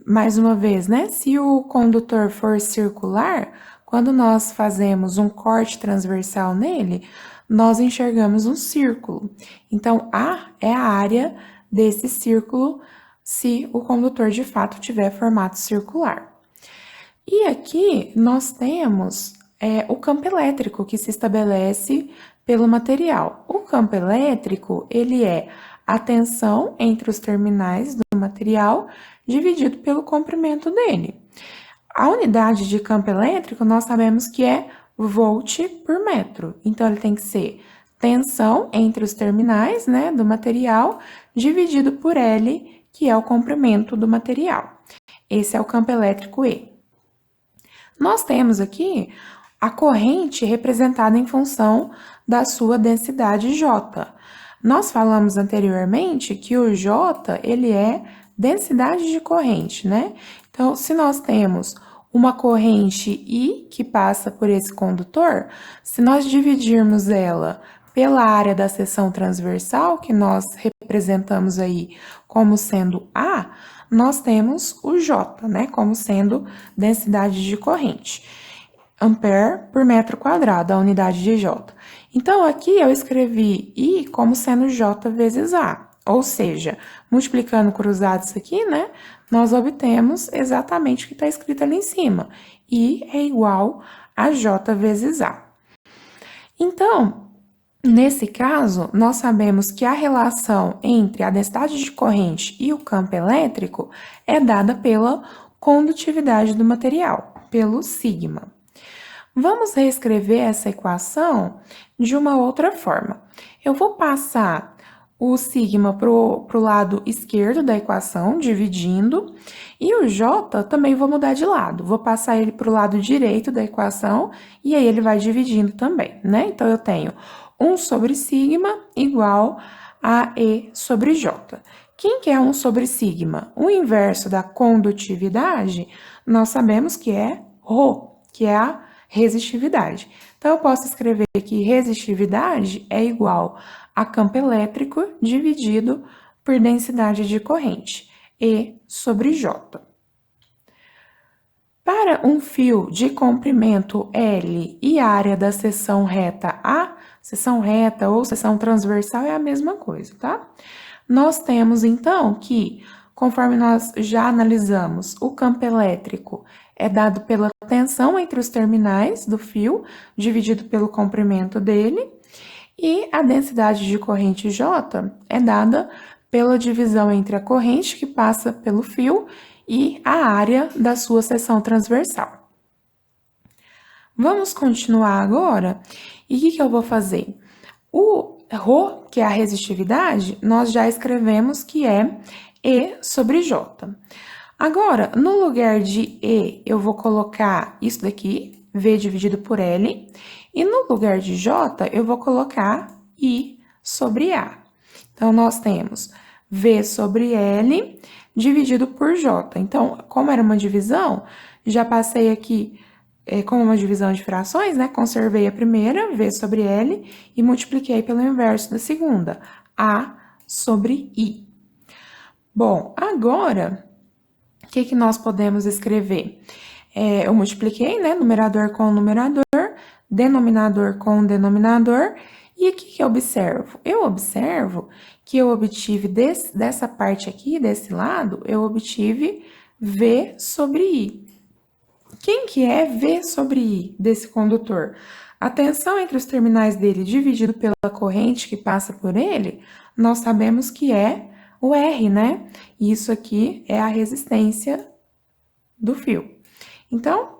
mais uma vez, né, se o condutor for circular, quando nós fazemos um corte transversal nele, nós enxergamos um círculo. Então, A é a área desse círculo se o condutor de fato tiver formato circular. E aqui nós temos o campo elétrico que se estabelece pelo material. O campo elétrico, ele é a tensão entre os terminais do material dividido pelo comprimento dele. A unidade de campo elétrico, nós sabemos que é volt por metro. Então, ele tem que ser tensão entre os terminais, né, do material, dividido por L, que é o comprimento do material. Esse é o campo elétrico E. Nós temos aqui a corrente representada em função da sua densidade J. Nós falamos anteriormente que o J, ele é densidade de corrente, né? Então, se nós temos uma corrente I que passa por esse condutor, se nós dividirmos ela pela área da seção transversal, que nós representamos aí como sendo A, nós temos o J, né, como sendo densidade de corrente. Ampere por metro quadrado, a unidade de J. Então, aqui eu escrevi I como sendo J vezes A, ou seja, multiplicando cruzados aqui, né, nós obtemos exatamente o que está escrito ali em cima. I é igual a J vezes A. Então, nesse caso, nós sabemos que a relação entre a densidade de corrente e o campo elétrico é dada pela condutividade do material, pelo sigma. Vamos reescrever essa equação de uma outra forma. Eu vou passar o sigma para o lado esquerdo da equação, dividindo, e o J também vou mudar de lado. Vou passar ele para o lado direito da equação, e aí ele vai dividindo também, né? Então, eu tenho 1 sobre sigma igual a E sobre J. Quem que é 1 sobre sigma? O inverso da condutividade, nós sabemos que é ρ, que é a resistividade. Então, eu posso escrever que resistividade é igual a campo elétrico dividido por densidade de corrente, E sobre J. Para um fio de comprimento L e área da seção reta A, seção reta ou seção transversal é a mesma coisa, tá? Nós temos, então, que, conforme nós já analisamos, o campo elétrico é dado pela tensão entre os terminais do fio, dividido pelo comprimento dele, e a densidade de corrente J é dada pela divisão entre a corrente que passa pelo fio e a área da sua seção transversal. Vamos continuar agora. E o que eu vou fazer? O ρ, que é a resistividade, nós já escrevemos que é E sobre J. Agora, no lugar de E, eu vou colocar isso daqui, V dividido por L, e no lugar de J, eu vou colocar I sobre A. Então, nós temos V sobre L dividido por J. Então, como era uma divisão, já passei aqui como uma divisão de frações, né? Conservei a primeira, V sobre L, e multipliquei pelo inverso da segunda, A sobre I. Bom, agora, o que nós podemos escrever? Eu multipliquei, né? Numerador com numerador, denominador com denominador, E o que eu observo? Eu observo que eu obtive dessa parte aqui, desse lado, eu obtive V sobre I. Quem que é V sobre I desse condutor? A tensão entre os terminais dele dividido pela corrente que passa por ele, nós sabemos que é o R, né? E isso aqui é a resistência do fio. Então,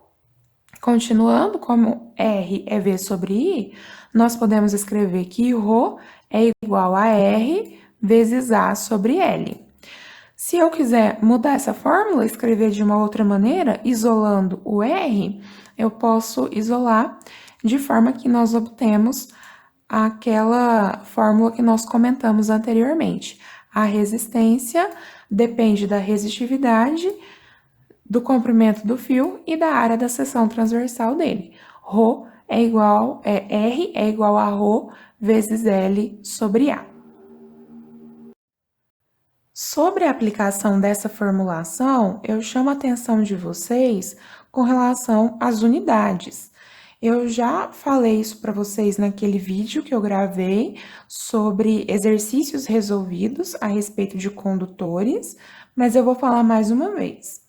continuando, como R é V sobre I, nós podemos escrever que ρ é igual a R vezes A sobre L. Se eu quiser mudar essa fórmula, escrever de uma outra maneira, isolando o R, eu posso isolar de forma que nós obtemos aquela fórmula que nós comentamos anteriormente. A resistência depende da resistividade, do comprimento do fio e da área da seção transversal dele. R é igual a ρ vezes L sobre A. Sobre a aplicação dessa formulação, eu chamo a atenção de vocês com relação às unidades. Eu já falei isso para vocês naquele vídeo que eu gravei sobre exercícios resolvidos a respeito de condutores, mas eu vou falar mais uma vez.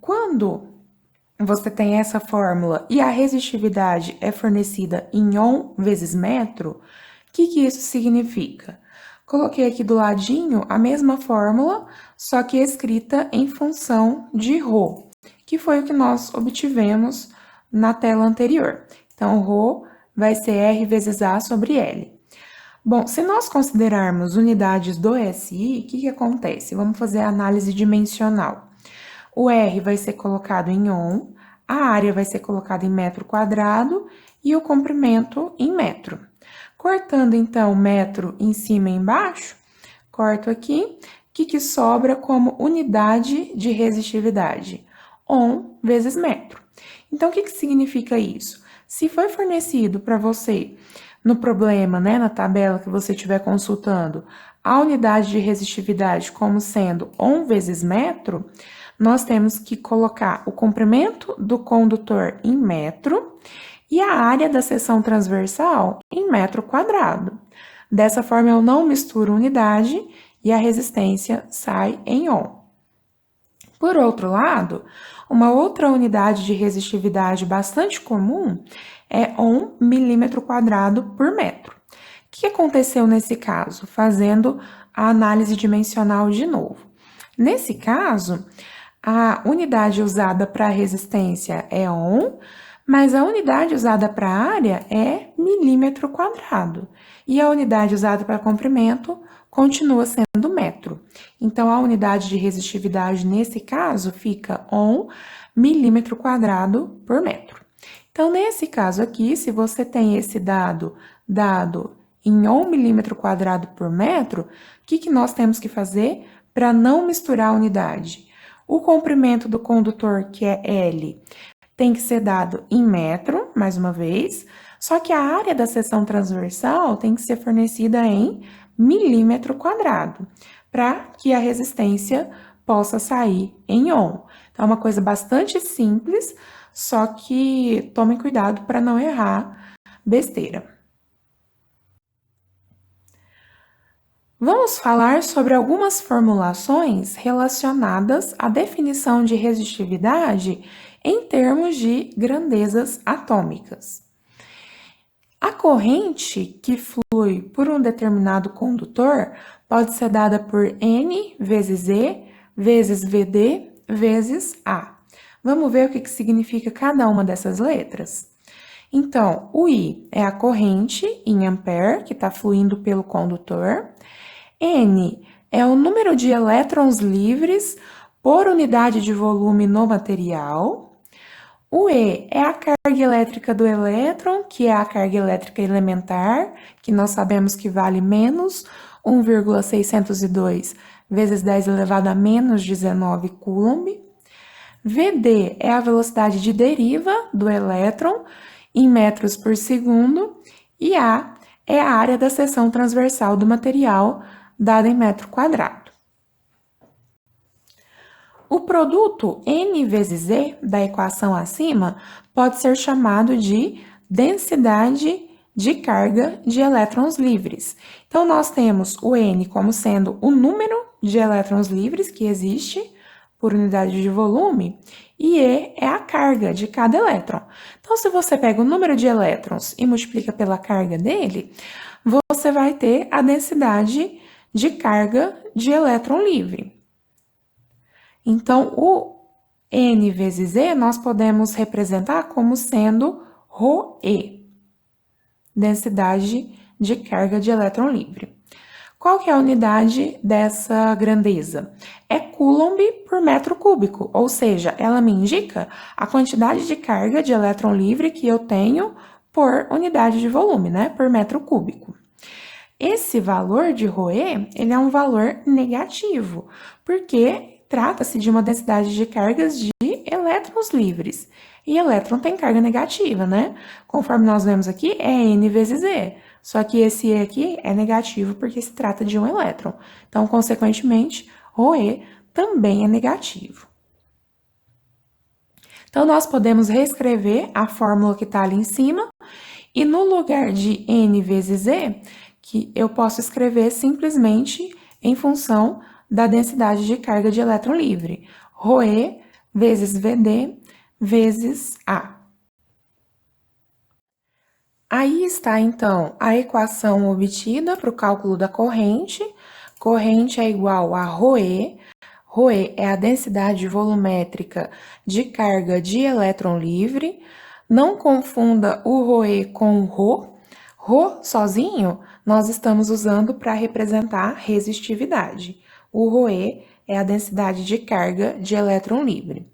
Quando você tem essa fórmula e a resistividade é fornecida em ohm vezes metro, o que isso significa? Coloquei aqui do ladinho a mesma fórmula, só que escrita em função de ρ, que foi o que nós obtivemos na tela anterior. Então, ρ vai ser R vezes A sobre L. Bom, se nós considerarmos unidades do SI, o que acontece? Vamos fazer a análise dimensional. O R vai ser colocado em ohm, a área vai ser colocada em metro quadrado e o comprimento em metro. Cortando, então, metro em cima e embaixo, corto aqui, o que sobra como unidade de resistividade? Ohm vezes metro. Então, o que significa isso? Se foi fornecido para você, no problema, né, na tabela que você estiver consultando, a unidade de resistividade como sendo ohm vezes metro, nós temos que colocar o comprimento do condutor em metro e a área da seção transversal em metro quadrado. Dessa forma, eu não misturo unidade e a resistência sai em ohm. Por outro lado, uma outra unidade de resistividade bastante comum é ohm milímetro quadrado por metro. O que aconteceu nesse caso? Fazendo a análise dimensional de novo. Nesse caso, a unidade usada para a resistência é ohm, mas a unidade usada para a área é milímetro quadrado. E a unidade usada para comprimento continua sendo metro. Então, a unidade de resistividade, nesse caso, fica ohm milímetro quadrado por metro. Então, nesse caso aqui, se você tem esse dado em ohm milímetro quadrado por metro, o que nós temos que fazer para não misturar a unidade? O comprimento do condutor, que é L, tem que ser dado em metro, mais uma vez, só que a área da seção transversal tem que ser fornecida em milímetro quadrado, para que a resistência possa sair em ohm. Então, é uma coisa bastante simples, só que tomem cuidado para não errar besteira. Vamos falar sobre algumas formulações relacionadas à definição de resistividade em termos de grandezas atômicas. A corrente que flui por um determinado condutor pode ser dada por N vezes E vezes VD vezes A. Vamos ver o que significa cada uma dessas letras? Então, o I é a corrente em ampere que está fluindo pelo condutor. N é o número de elétrons livres por unidade de volume no material. O E é a carga elétrica do elétron, que é a carga elétrica elementar, que nós sabemos que vale menos 1,602 vezes 10 elevado a menos 19 coulomb. VD é a velocidade de deriva do elétron em metros por segundo. E A é a área da seção transversal do material, dada em metro quadrado. O produto N vezes E da equação acima pode ser chamado de densidade de carga de elétrons livres. Então, nós temos o N como sendo o número de elétrons livres que existe por unidade de volume, e E é a carga de cada elétron. Então, se você pega o número de elétrons e multiplica pela carga dele, você vai ter a densidade de carga de elétron livre. Então, o N vezes E nós podemos representar como sendo ρe, densidade de carga de elétron livre. Qual que é a unidade dessa grandeza? É Coulomb por metro cúbico, ou seja, ela me indica a quantidade de carga de elétron livre que eu tenho por unidade de volume, né? Por metro cúbico. Esse valor de ρe, ele é um valor negativo, porque trata-se de uma densidade de cargas de elétrons livres. E elétron tem carga negativa, né? Conforme nós vemos aqui, é N vezes E. Só que esse E aqui é negativo porque se trata de um elétron. Então, consequentemente, ρe também é negativo. Então, nós podemos reescrever a fórmula que está ali em cima, e no lugar de N vezes E, que eu posso escrever simplesmente em função da densidade de carga de elétron livre. ρe vezes VD vezes A. Aí está, então, a equação obtida para o cálculo da corrente. Corrente é igual a ρe. ρe é a densidade volumétrica de carga de elétron livre. Não confunda o ρe com o ρ. ρ sozinho, nós estamos usando para representar resistividade. O ρe é a densidade de carga de elétron livre,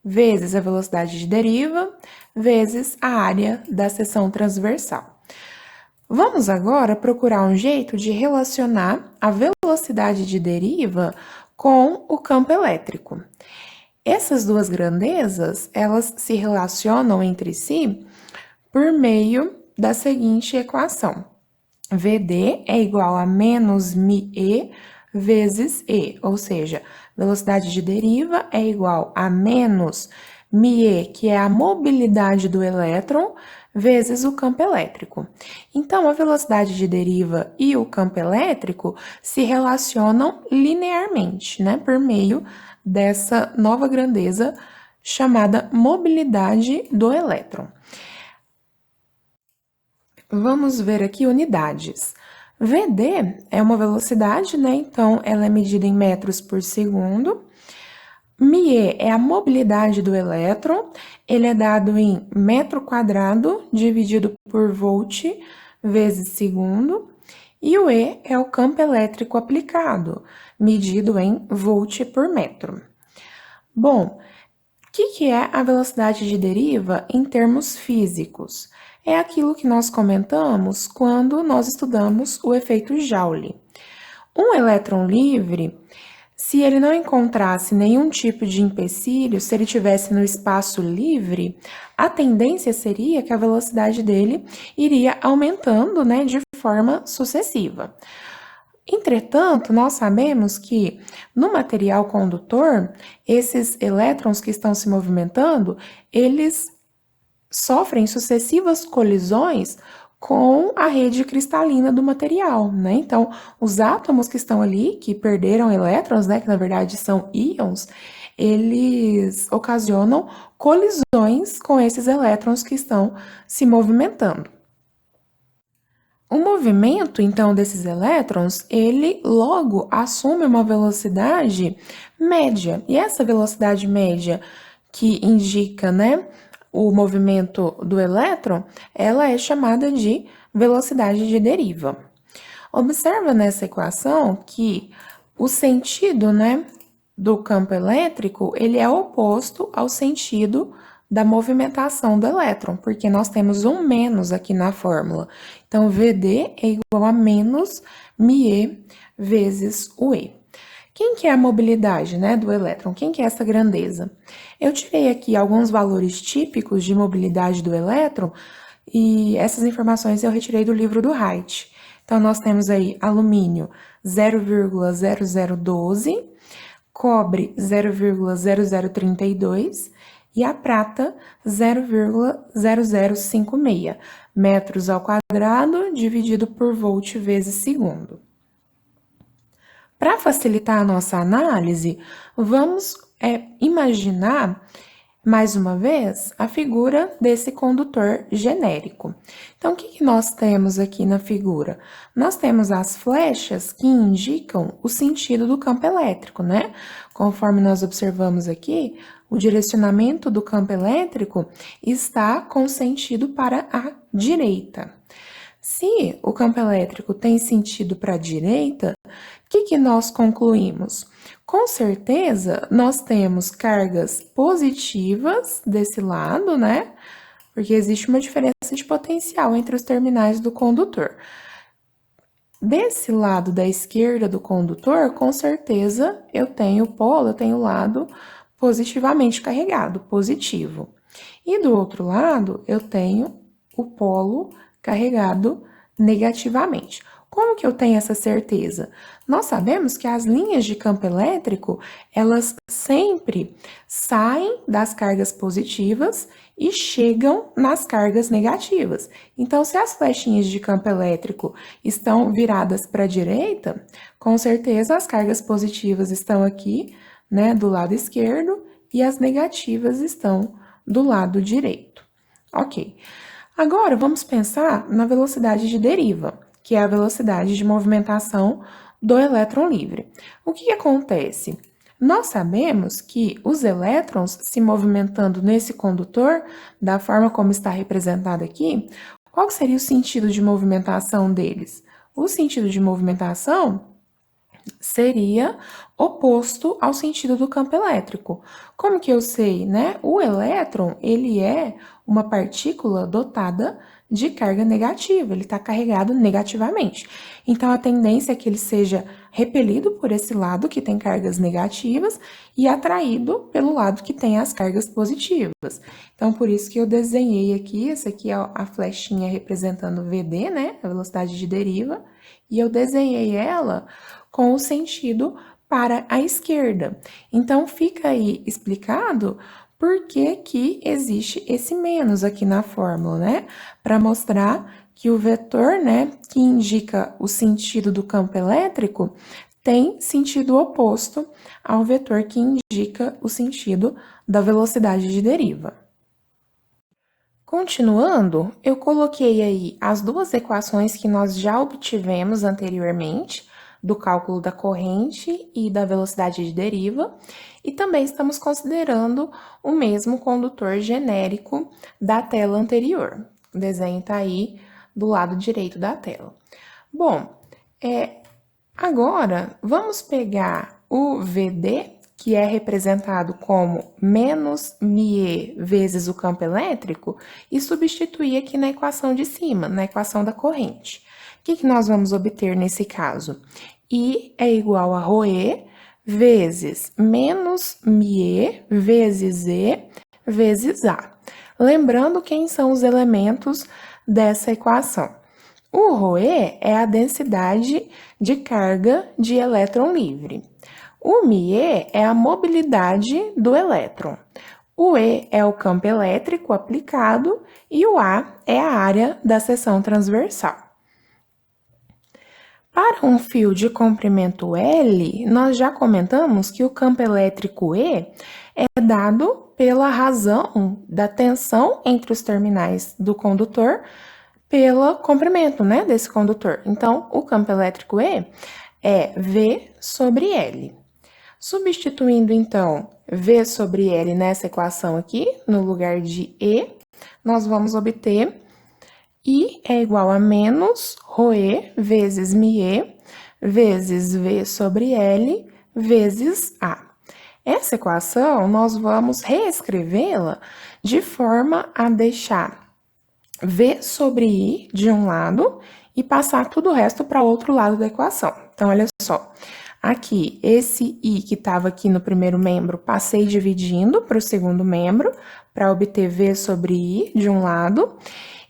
vezes a velocidade de deriva, vezes a área da seção transversal. Vamos agora procurar um jeito de relacionar a velocidade de deriva com o campo elétrico. Essas duas grandezas, elas se relacionam entre si por meio da seguinte equação. VD é igual a menos μe vezes E, ou seja, velocidade de deriva é igual a menos μe, que é a mobilidade do elétron, vezes o campo elétrico. Então, a velocidade de deriva e o campo elétrico se relacionam linearmente, né, por meio dessa nova grandeza chamada mobilidade do elétron. Vamos ver aqui unidades. VD é uma velocidade, né? Então, ela é medida em metros por segundo. μe é a mobilidade do elétron, ele é dado em metro quadrado dividido por volt vezes segundo. E o E é o campo elétrico aplicado, medido em volt por metro. Bom, o que é a velocidade de deriva em termos físicos? É aquilo que nós comentamos quando nós estudamos o efeito Joule. Um elétron livre, se ele não encontrasse nenhum tipo de empecilho, se ele estivesse no espaço livre, a tendência seria que a velocidade dele iria aumentando, né, de forma sucessiva. Entretanto, nós sabemos que no material condutor, esses elétrons que estão se movimentando, eles sofrem sucessivas colisões com a rede cristalina do material, né? Então, os átomos que estão ali, que perderam elétrons, né, que na verdade são íons, eles ocasionam colisões com esses elétrons que estão se movimentando. O movimento, então, desses elétrons, ele logo assume uma velocidade média. E essa velocidade média que indica, né, o movimento do elétron, ela é chamada de velocidade de deriva. Observa nessa equação que o sentido, né, do campo elétrico, ele é oposto ao sentido da movimentação do elétron, porque nós temos um menos aqui na fórmula. Então, VD é igual a menos μe vezes o E. Quem que é a mobilidade, né, do elétron? Quem que é essa grandeza? Eu tirei aqui alguns valores típicos de mobilidade do elétron e essas informações eu retirei do livro do Wright. Então, nós temos aí alumínio 0,0012, cobre 0,0032 e a prata 0,0056. metros ao quadrado dividido por volt vezes segundo. Para facilitar a nossa análise, vamos imaginar, mais uma vez, a figura desse condutor genérico. Então, o que nós temos aqui na figura? Nós temos as flechas que indicam o sentido do campo elétrico, né? Conforme nós observamos aqui, o direcionamento do campo elétrico está com sentido para a direita. Se o campo elétrico tem sentido para a direita, o que nós concluímos? Com certeza, nós temos cargas positivas desse lado, né? Porque existe uma diferença de potencial entre os terminais do condutor. Desse lado da esquerda do condutor, com certeza, eu tenho o lado positivamente carregado, positivo. E do outro lado, eu tenho o polo carregado negativamente. Como que eu tenho essa certeza? Nós sabemos que as linhas de campo elétrico, elas sempre saem das cargas positivas e chegam nas cargas negativas. Então, se as flechinhas de campo elétrico estão viradas para a direita, com certeza as cargas positivas estão aqui, né, do lado esquerdo, e as negativas estão do lado direito. Ok. Agora, vamos pensar na velocidade de deriva, que é a velocidade de movimentação do elétron livre. O que acontece? Nós sabemos que os elétrons se movimentando nesse condutor, da forma como está representado aqui, qual seria o sentido de movimentação deles? O sentido de movimentação seria oposto ao sentido do campo elétrico. Como que eu sei, né? O elétron, ele é uma partícula dotada de carga negativa, ele está carregado negativamente. Então, a tendência é que ele seja repelido por esse lado que tem cargas negativas e atraído pelo lado que tem as cargas positivas. Então, por isso que eu desenhei aqui, essa aqui é a flechinha representando VD, né, a velocidade de deriva, e eu desenhei ela com o sentido para a esquerda. Então, fica aí explicado por que que existe esse menos aqui na fórmula, né? Para mostrar que o vetor, né, que indica o sentido do campo elétrico, tem sentido oposto ao vetor que indica o sentido da velocidade de deriva. Continuando, eu coloquei aí as duas equações que nós já obtivemos anteriormente, do cálculo da corrente e da velocidade de deriva, e também estamos considerando o mesmo condutor genérico da tela anterior. O desenho está aí do lado direito da tela. Bom, agora vamos pegar o VD, que é representado como menos μe vezes o campo elétrico, e substituir aqui na equação de cima, na equação da corrente. O que nós vamos obter nesse caso? I é igual a ρe vezes menos μe vezes E vezes A. Lembrando quem são os elementos dessa equação. O ρe é a densidade de carga de elétron livre. O μe é a mobilidade do elétron. O E é o campo elétrico aplicado e o A é a área da seção transversal. Para um fio de comprimento L, nós já comentamos que o campo elétrico E é dado pela razão da tensão entre os terminais do condutor pelo comprimento, né, desse condutor. Então, o campo elétrico E é V sobre L. Substituindo, então, V sobre L nessa equação aqui, no lugar de E, nós vamos obter I é igual a menos ρe vezes μe vezes V sobre L vezes A. Essa equação, nós vamos reescrevê-la de forma a deixar V sobre I de um lado e passar tudo o resto para o outro lado da equação. Então, olha só. Aqui, esse I que estava aqui no primeiro membro, passei dividindo para o segundo membro, para obter V sobre I de um lado.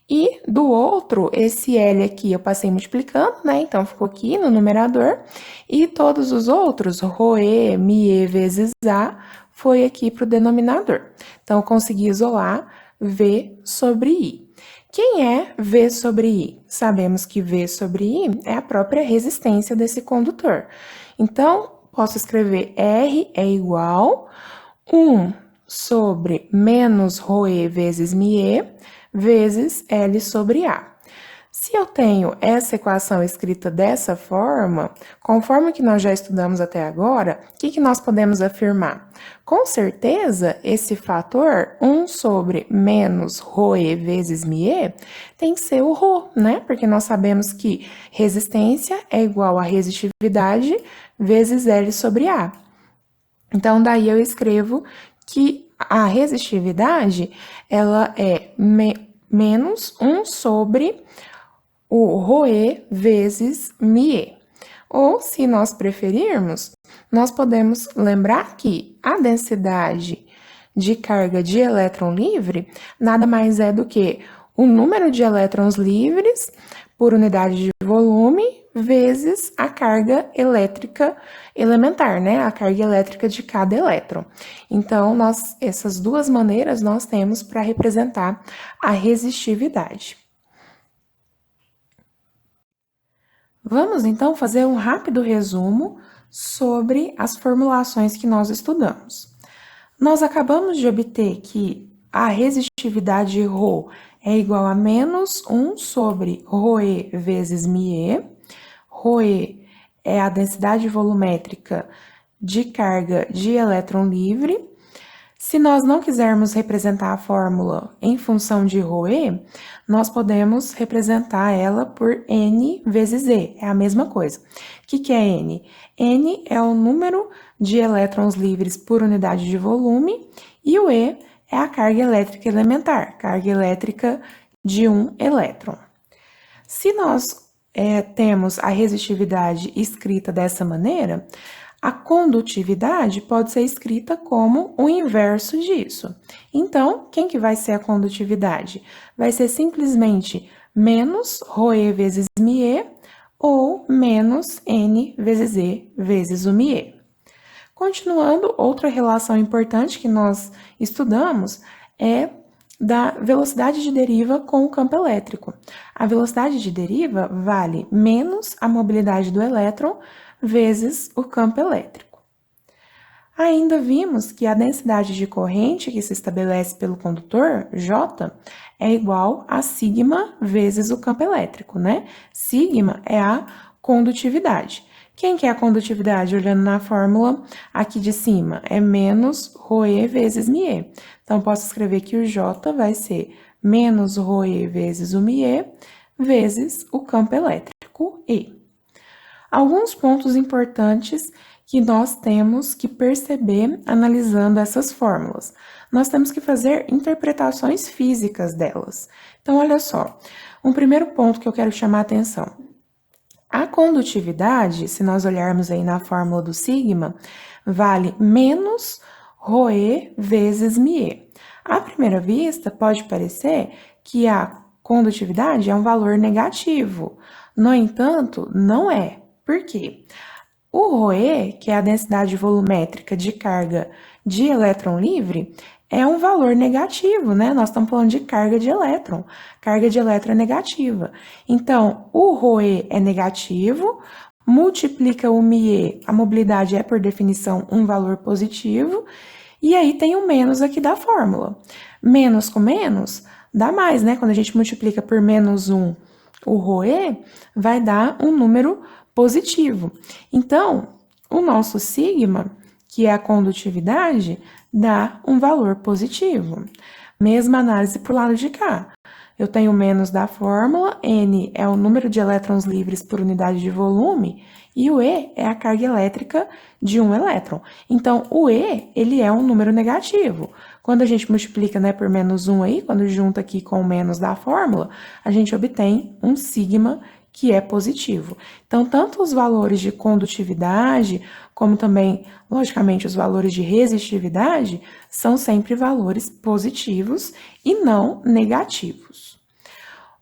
E do outro, esse L aqui eu passei multiplicando, né? Então, ficou aqui no numerador. E todos os outros, ρe, μe vezes A, foi aqui para o denominador. Então, eu consegui isolar V sobre I. Quem é V sobre I? Sabemos que V sobre I é a própria resistência desse condutor. Então, posso escrever R é igual 1 sobre menos ρe vezes μe vezes L sobre A. Se eu tenho essa equação escrita dessa forma, conforme que nós já estudamos até agora, o que nós podemos afirmar? Com certeza, esse fator 1 sobre menos ρe vezes μe tem que ser o ρ, né? Porque nós sabemos que resistência é igual a resistividade vezes L sobre A. Então, daí eu escrevo que a resistividade, ela é menos 1 sobre o ρe vezes μe. Ou, se nós preferirmos, nós podemos lembrar que a densidade de carga de elétron livre nada mais é do que o número de elétrons livres por unidade de volume vezes a carga elétrica elementar, né? A carga elétrica de cada elétron. Então, essas duas maneiras nós temos para representar a resistividade. Vamos, então, fazer um rápido resumo sobre as formulações que nós estudamos. Nós acabamos de obter que a resistividade ρ é igual a menos 1 sobre ρe vezes μe. ρe é a densidade volumétrica de carga de elétron livre. Se nós não quisermos representar a fórmula em função de ρe, nós podemos representar ela por N vezes E, é a mesma coisa. O que é N? N é o número de elétrons livres por unidade de volume e o E é a carga elétrica elementar, carga elétrica de um elétron. Se nós temos a resistividade escrita dessa maneira, a condutividade pode ser escrita como o inverso disso. Então, quem que vai ser a condutividade? Vai ser simplesmente menos ρe vezes μe ou menos N vezes E vezes o μe. Continuando, outra relação importante que nós estudamos é da velocidade de deriva com o campo elétrico. A velocidade de deriva vale menos a mobilidade do elétron vezes o campo elétrico. Ainda vimos que a densidade de corrente que se estabelece pelo condutor, J, é igual a sigma vezes o campo elétrico, né? Sigma é a condutividade. Quem que é a condutividade? Olhando na fórmula aqui de cima, é menos ρe vezes μe. Então, posso escrever que o J vai ser menos ρe vezes o μe vezes o campo elétrico E. Alguns pontos importantes que nós temos que perceber analisando essas fórmulas. Nós temos que fazer interpretações físicas delas. Então, olha só, um primeiro ponto que eu quero chamar a atenção. A condutividade, se nós olharmos aí na fórmula do sigma, vale menos ρe vezes μe. À primeira vista, pode parecer que a condutividade é um valor negativo. No entanto, não é. Por quê? O ρe, que é a densidade volumétrica de carga de elétron livre, é um valor negativo, né? Nós estamos falando de carga de elétron. Carga de elétron é negativa. Então, o ρe é negativo, multiplica o μe, a mobilidade é, por definição, um valor positivo, e aí tem o menos aqui da fórmula. Menos com menos dá mais, né? Quando a gente multiplica por menos 1, o ρe vai dar um número positivo. Então, o nosso sigma, que é a condutividade, dá um valor positivo. Mesma análise para o lado de cá. Eu tenho menos da fórmula, N é o número de elétrons livres por unidade de volume, e o E é a carga elétrica de um elétron. Então, o E, ele é um número negativo. Quando a gente multiplica, né, por menos 1 aí, quando junta aqui com o menos da fórmula, a gente obtém um sigma que é positivo. Então, tanto os valores de condutividade, como também, logicamente, os valores de resistividade, são sempre valores positivos e não negativos.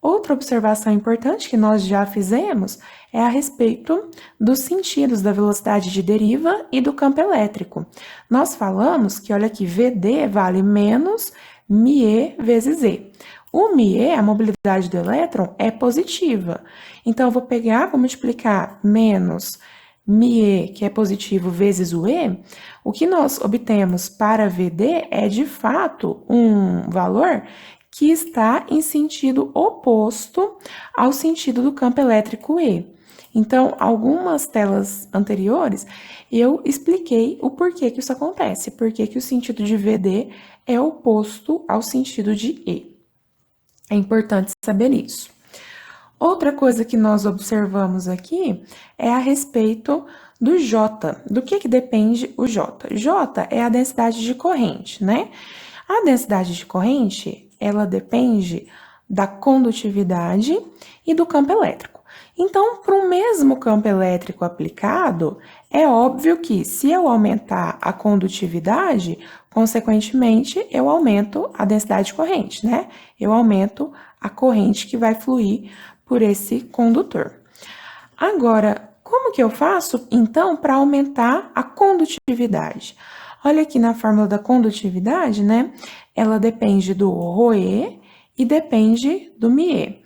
Outra observação importante que nós já fizemos é a respeito dos sentidos da velocidade de deriva e do campo elétrico. Nós falamos que, olha aqui, VD vale menos μe vezes E. O μe, a mobilidade do elétron, é positiva. Então, eu vou pegar, vou multiplicar menos μe, que é positivo, vezes o e. O que nós obtemos para VD é, de fato, um valor que está em sentido oposto ao sentido do campo elétrico E. Então, algumas telas anteriores, eu expliquei o porquê que isso acontece, porque que o sentido de VD é oposto ao sentido de E. É importante saber isso. Outra coisa que nós observamos aqui é a respeito do J. Do que depende o J? J é a densidade de corrente, né? A densidade de corrente, ela depende da condutividade e do campo elétrico. Então, para o mesmo campo elétrico aplicado, é óbvio que se eu aumentar a condutividade, consequentemente, eu aumento a densidade de corrente, né? Eu aumento a corrente que vai fluir por esse condutor. Agora, como que eu faço, então, para aumentar a condutividade? Olha aqui na fórmula da condutividade, né? Ela depende do ρe e depende do μe.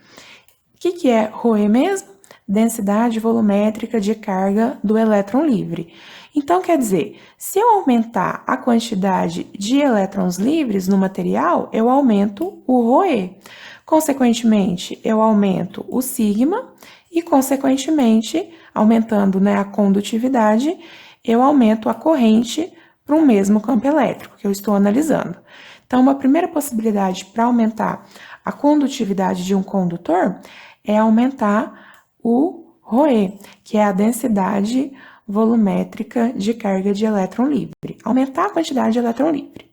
O que é ρe mesmo? Densidade volumétrica de carga do elétron livre. Então, quer dizer, se eu aumentar a quantidade de elétrons livres no material, eu aumento o ρe. Consequentemente, eu aumento o sigma e, consequentemente, aumentando, né, a condutividade, eu aumento a corrente para o mesmo campo elétrico que eu estou analisando. Então, uma primeira possibilidade para aumentar a condutividade de um condutor é aumentar o ρe, que é a densidade volumétrica de carga de elétron livre. Aumentar a quantidade de elétron livre.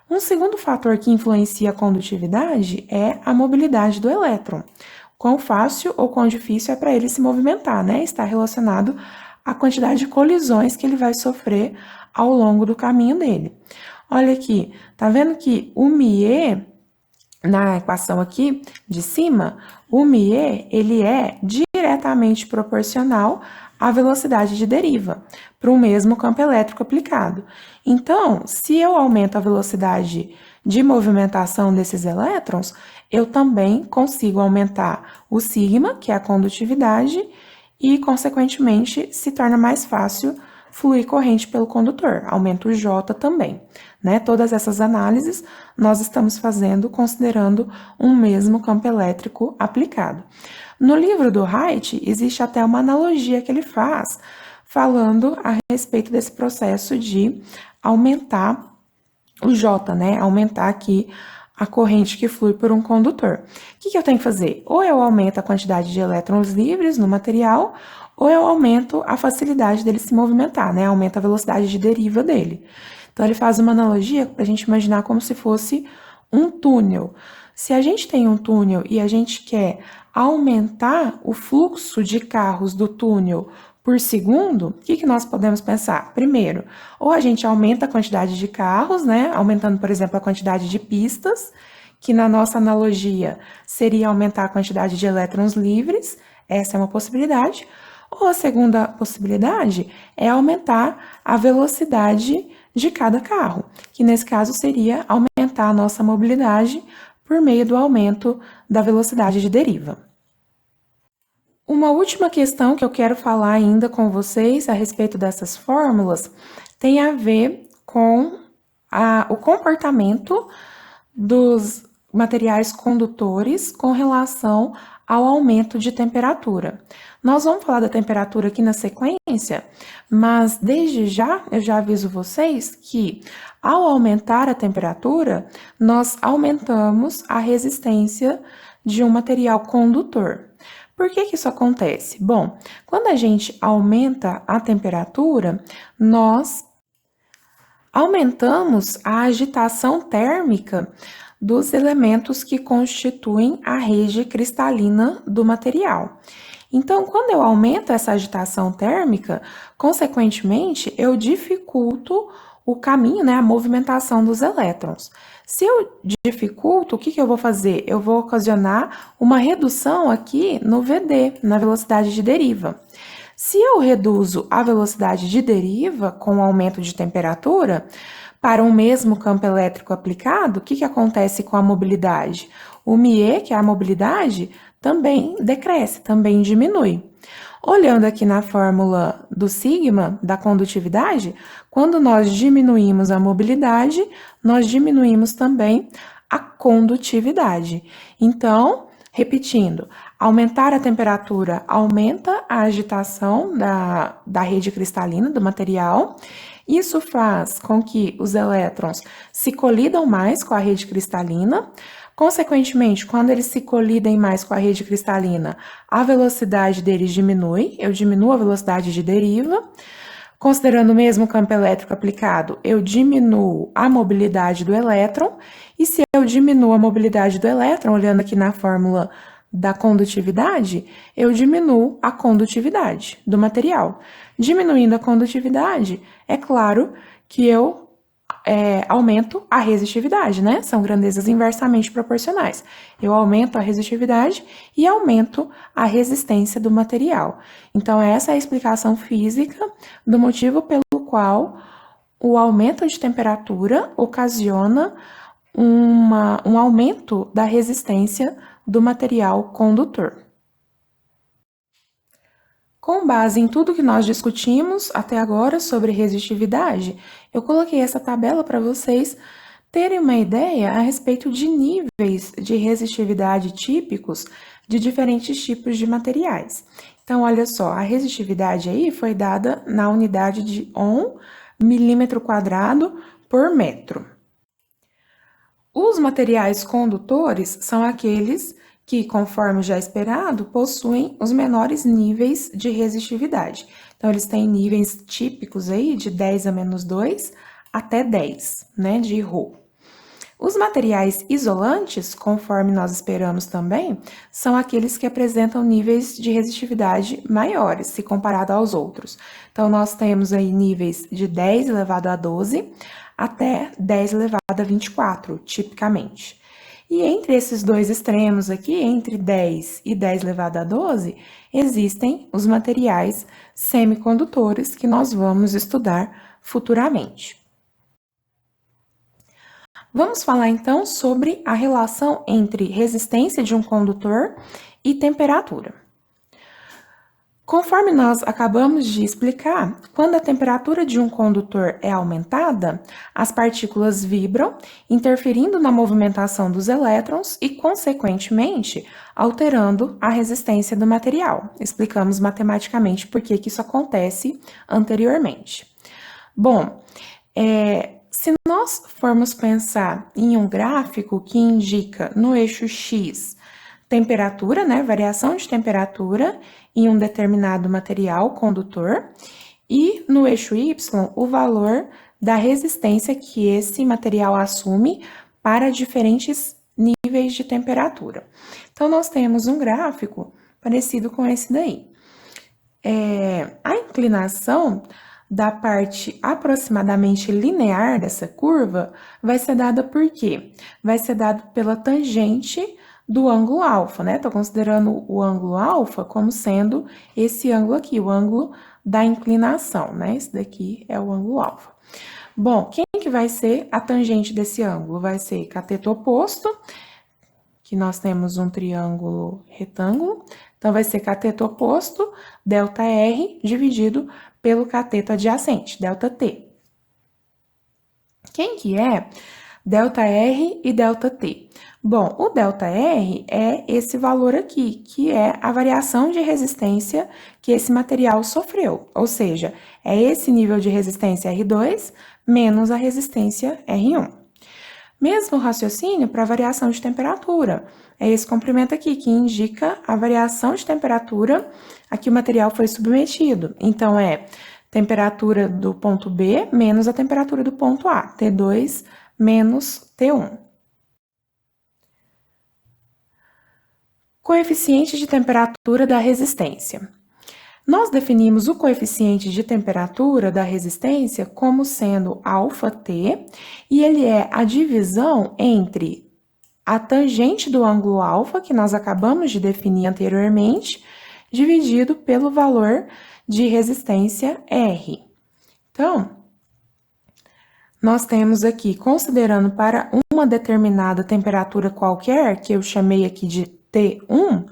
Um segundo fator que influencia a condutividade é a mobilidade do elétron. Quão fácil ou quão difícil é para ele se movimentar, né? Está relacionado à quantidade de colisões que ele vai sofrer ao longo do caminho dele. Olha aqui, tá vendo que o μe, na equação aqui de cima, o μe, ele é diretamente proporcional à velocidade de deriva, para o mesmo campo elétrico aplicado. Então, se eu aumento a velocidade de movimentação desses elétrons, eu também consigo aumentar o sigma, que é a condutividade, e, consequentemente, se torna mais fácil fluir corrente pelo condutor, aumenta o J também, né? Todas essas análises nós estamos fazendo considerando um mesmo campo elétrico aplicado. No livro do Wright, existe até uma analogia que ele faz, falando a respeito desse processo de aumentar o J, né? Aumentar aqui a corrente que flui por um condutor. O que eu tenho que fazer? Ou eu aumento a quantidade de elétrons livres no material, ou eu aumento a facilidade dele se movimentar, né? Aumenta a velocidade de deriva dele. Então, ele faz uma analogia para a gente imaginar como se fosse um túnel. Se a gente tem um túnel e a gente quer aumentar o fluxo de carros do túnel por segundo, o que nós podemos pensar? Primeiro, ou a gente aumenta a quantidade de carros, né? Aumentando, por exemplo, a quantidade de pistas, que na nossa analogia seria aumentar a quantidade de elétrons livres, essa é uma possibilidade. Ou a segunda possibilidade é aumentar a velocidade de cada carro, que nesse caso seria aumentar a nossa mobilidade por meio do aumento da velocidade de deriva. Uma última questão que eu quero falar ainda com vocês a respeito dessas fórmulas tem a ver com o comportamento dos materiais condutores com relação ao aumento de temperatura. Nós vamos falar da temperatura aqui na sequência, mas desde já eu já aviso vocês que ao aumentar a temperatura, nós aumentamos a resistência de um material condutor. Por que isso acontece? Bom, quando a gente aumenta a temperatura, nós aumentamos a agitação térmica dos elementos que constituem a rede cristalina do material. Então, quando eu aumento essa agitação térmica, consequentemente, eu dificulto o caminho, né, a movimentação dos elétrons. Se eu dificulto, o que eu vou fazer? Eu vou ocasionar uma redução aqui no VD, na velocidade de deriva. Se eu reduzo a velocidade de deriva com o aumento de temperatura para um mesmo campo elétrico aplicado, o que acontece com a mobilidade? O μe, que é a mobilidade, também decresce, também diminui. Olhando aqui na fórmula do sigma, da condutividade, quando nós diminuímos a mobilidade, nós diminuímos também a condutividade. Então, repetindo, aumentar a temperatura aumenta a agitação da rede cristalina, do material. Isso faz com que os elétrons se colidam mais com a rede cristalina. Consequentemente, quando eles se colidem mais com a rede cristalina, a velocidade deles diminui, eu diminuo a velocidade de deriva. Considerando o mesmo campo elétrico aplicado, eu diminuo a mobilidade do elétron. E se eu diminuo a mobilidade do elétron, olhando aqui na fórmula da condutividade, eu diminuo a condutividade do material. Diminuindo a condutividade, é claro que eu aumento a resistividade, né? São grandezas inversamente proporcionais. Eu aumento a resistividade e aumento a resistência do material. Então, essa é a explicação física do motivo pelo qual o aumento de temperatura ocasiona um aumento da resistência do material condutor. Com base em tudo que nós discutimos até agora sobre resistividade, eu coloquei essa tabela para vocês terem uma ideia a respeito de níveis de resistividade típicos de diferentes tipos de materiais. Então, olha só, a resistividade aí foi dada na unidade de ohm, milímetro quadrado por metro. Os materiais condutores são aqueles que, conforme já esperado, possuem os menores níveis de resistividade. Então, eles têm níveis típicos aí de 10 a menos 2 até 10, né, de Rho. Os materiais isolantes, conforme nós esperamos também, são aqueles que apresentam níveis de resistividade maiores, se comparado aos outros. Então, nós temos aí níveis de 10 elevado a 12 até 10 elevado a 24, tipicamente. E entre esses dois extremos aqui, entre 10 e 10 elevado a 12, existem os materiais semicondutores que nós vamos estudar futuramente. Vamos falar então sobre a relação entre resistência de um condutor e temperatura. Conforme nós acabamos de explicar, quando a temperatura de um condutor é aumentada, as partículas vibram, interferindo na movimentação dos elétrons e, consequentemente, alterando a resistência do material. Explicamos matematicamente por que isso acontece anteriormente. Bom, se nós formos pensar em um gráfico que indica no eixo X temperatura, né, variação de temperatura em um determinado material condutor, e no eixo Y o valor da resistência que esse material assume para diferentes níveis de temperatura. Então, nós temos um gráfico parecido com esse daí. A inclinação da parte aproximadamente linear dessa curva vai ser dada por quê? Vai ser dado pela tangente do ângulo alfa, né? Estou considerando o ângulo alfa como sendo esse ângulo aqui, o ângulo da inclinação, né? Esse daqui é o ângulo alfa. Bom, quem que vai ser a tangente desse ângulo? Vai ser cateto oposto, que nós temos um triângulo retângulo, então vai ser cateto oposto, ΔR, dividido pelo cateto adjacente, ΔT. Quem que é ΔR e ΔT? Bom, o ΔR é esse valor aqui, que é a variação de resistência que esse material sofreu, ou seja, é esse nível de resistência R2 menos a resistência R1. Mesmo raciocínio para a variação de temperatura, é esse comprimento aqui que indica a variação de temperatura a que o material foi submetido. Então, é temperatura do ponto B menos a temperatura do ponto A, T2 menos T1. Coeficiente de temperatura da resistência. Nós definimos o coeficiente de temperatura da resistência como sendo αT, e ele é a divisão entre a tangente do ângulo alfa, que nós acabamos de definir anteriormente, dividido pelo valor de resistência R. Então, nós temos aqui, considerando para uma determinada temperatura qualquer, que eu chamei aqui de T1,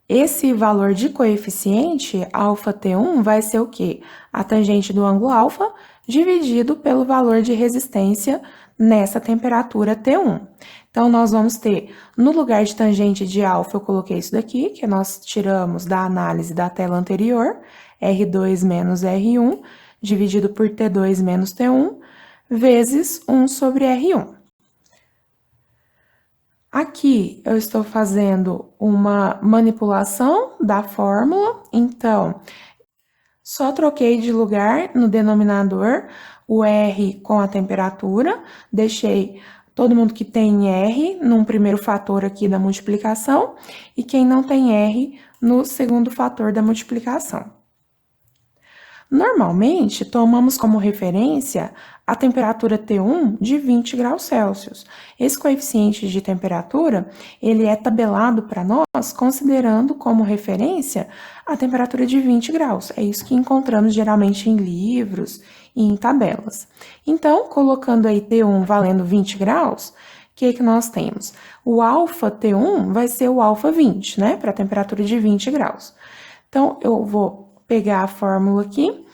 esse valor de coeficiente, alfa T1, vai ser o quê? A tangente do ângulo alfa dividido pelo valor de resistência nessa temperatura T1. Então, nós vamos ter, no lugar de tangente de alfa, eu coloquei isso daqui, que nós tiramos da análise da tela anterior, R2 menos R1, dividido por T2 menos T1, vezes 1 sobre R1. Aqui eu estou fazendo uma manipulação da fórmula, então, só troquei de lugar no denominador o R com a temperatura, deixei todo mundo que tem R num primeiro fator aqui da multiplicação e quem não tem R no segundo fator da multiplicação. Normalmente, tomamos como referência a temperatura T1 de 20 graus Celsius. Esse coeficiente de temperatura, ele é tabelado para nós considerando como referência a temperatura de 20 graus. É isso que encontramos geralmente em livros e em tabelas. Então, colocando aí T1 valendo 20 graus, o que nós temos? O alfa T1 vai ser o alfa 20, né? Para a temperatura de 20 graus. Então, eu vou pegar a fórmula aqui,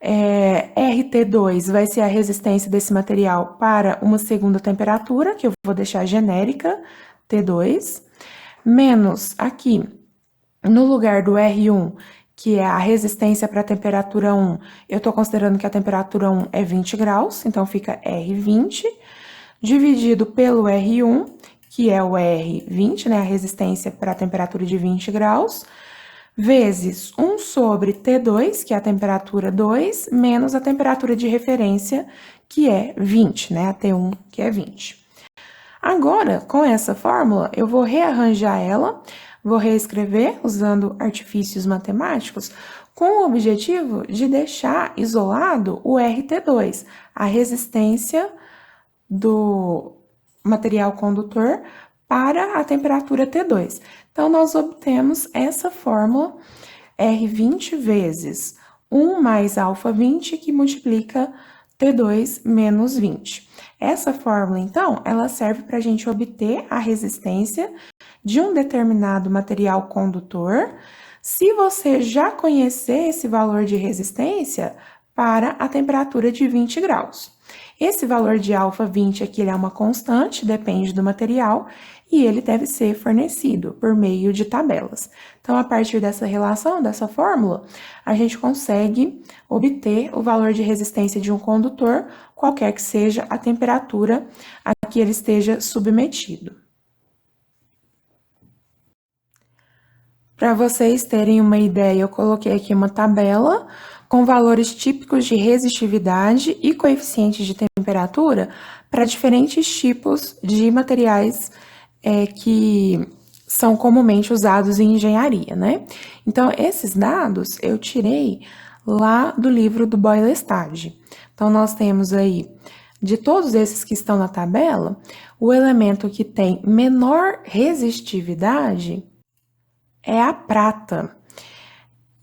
RT2 vai ser a resistência desse material para uma segunda temperatura, que eu vou deixar genérica, T2, menos aqui, no lugar do R1, que é a resistência para a temperatura 1, eu estou considerando que a temperatura 1 é 20 graus, então fica R20, dividido pelo R1, que é o R20, né, a resistência para a temperatura de 20 graus, vezes 1 sobre T2, que é a temperatura 2, menos a temperatura de referência, que é 20, né? A T1, que é 20. Agora, com essa fórmula, eu vou rearranjar ela, vou reescrever usando artifícios matemáticos, com o objetivo de deixar isolado o RT2, a resistência do material condutor para a temperatura T2. Então, nós obtemos essa fórmula R20 vezes 1 mais alfa 20, que multiplica T2 menos 20. Essa fórmula, então, ela serve para a gente obter a resistência de um determinado material condutor, se você já conhecer esse valor de resistência para a temperatura de 20 graus. Esse valor de alfa 20 aqui ele é uma constante, depende do material, e ele deve ser fornecido por meio de tabelas. Então, a partir dessa relação, dessa fórmula, a gente consegue obter o valor de resistência de um condutor, qualquer que seja a temperatura a que ele esteja submetido. Para vocês terem uma ideia, eu coloquei aqui uma tabela com valores típicos de resistividade e coeficientes de temperatura para diferentes tipos de materiais que são comumente usados em engenharia, né? Então, esses dados eu tirei lá do livro do Boyle-Stage. Então, nós temos aí, de todos esses que estão na tabela, o elemento que tem menor resistividade é a prata.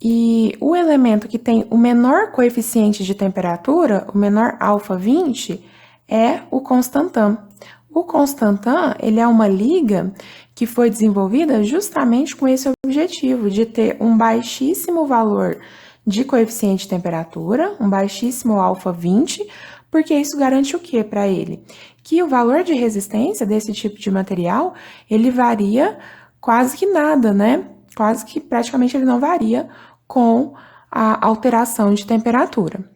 E o elemento que tem o menor coeficiente de temperatura, o menor alfa 20, é o constantan. O constantan, ele é uma liga que foi desenvolvida justamente com esse objetivo, de ter um baixíssimo valor de coeficiente de temperatura, um baixíssimo alfa 20, porque isso garante o que para ele? Que o valor de resistência desse tipo de material, ele varia quase que nada, né? Quase que praticamente ele não varia com a alteração de temperatura.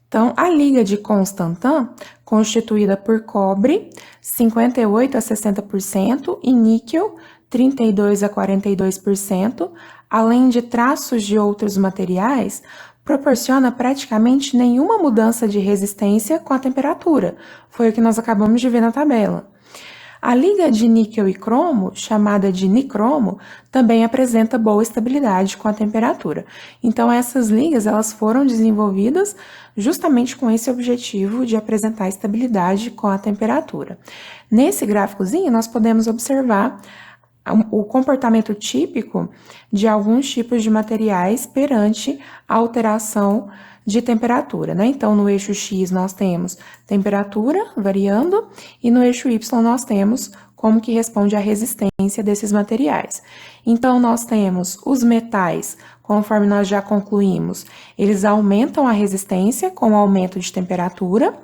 Então, a liga de Constantan, constituída por cobre, 58 a 60%, e níquel, 32 a 42%, além de traços de outros materiais, proporciona praticamente nenhuma mudança de resistência com a temperatura. Foi o que nós acabamos de ver na tabela. A liga de níquel e cromo, chamada de nicromo, também apresenta boa estabilidade com a temperatura. Então, essas ligas elas foram desenvolvidas justamente com esse objetivo de apresentar estabilidade com a temperatura. Nesse gráficozinho, nós podemos observar o comportamento típico de alguns tipos de materiais perante a alteração de temperatura, né? Então, no eixo X nós temos temperatura variando e no eixo Y nós temos como que responde à resistência desses materiais. Então, nós temos os metais, conforme nós já concluímos, eles aumentam a resistência com o aumento de temperatura.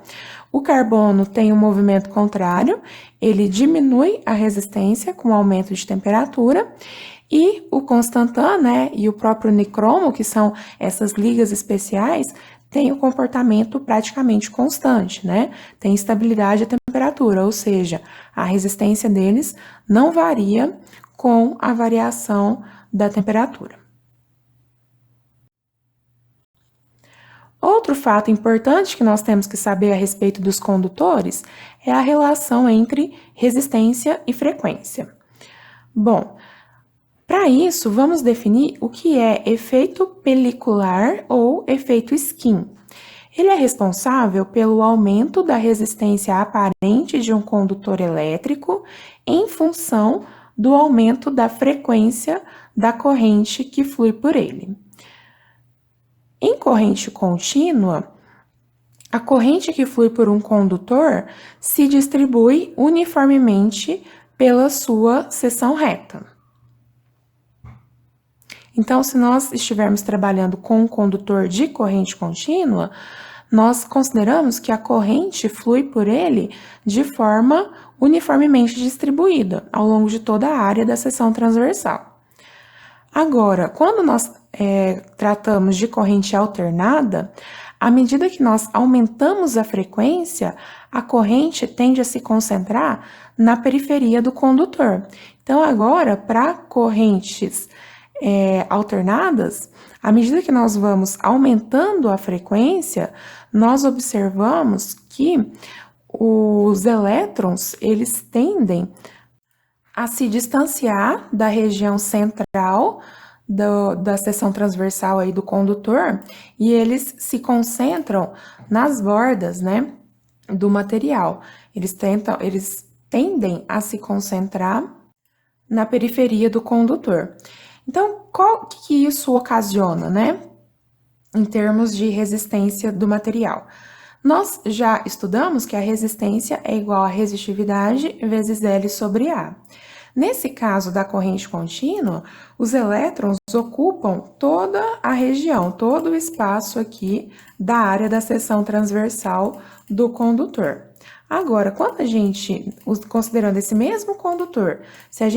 O carbono tem um movimento contrário, ele diminui a resistência com o aumento de temperatura. E o constantan, né, e o próprio nicromo, que são essas ligas especiais, tem o comportamento praticamente constante, né? Tem estabilidade da temperatura, ou seja, a resistência deles não varia com a variação da temperatura. Outro fato importante que nós temos que saber a respeito dos condutores é a relação entre resistência e frequência. Bom, para isso, vamos definir o que é efeito pelicular ou efeito skin. Ele é responsável pelo aumento da resistência aparente de um condutor elétrico em função do aumento da frequência da corrente que flui por ele. Em corrente contínua, a corrente que flui por um condutor se distribui uniformemente pela sua seção reta. Então, se nós estivermos trabalhando com um condutor de corrente contínua, nós consideramos que a corrente flui por ele de forma uniformemente distribuída ao longo de toda a área da seção transversal. Agora, quando nós tratamos de corrente alternada, à medida que nós aumentamos a frequência, a corrente tende a se concentrar na periferia do condutor. Então, agora, para correntes alternadas, à medida que nós vamos aumentando a frequência, nós observamos que os elétrons, eles tendem a se distanciar da região central da seção transversal aí do condutor e eles se concentram nas bordas, né, do material. Eles tendem a se concentrar na periferia do condutor. Então, qual que isso ocasiona, né? Em termos de resistência do material. Nós já estudamos que a resistência é igual a resistividade vezes L sobre A. Nesse caso da corrente contínua, os elétrons ocupam toda a região, todo o espaço aqui da área da seção transversal do condutor. Agora, quando a gente, considerando esse mesmo condutor, se a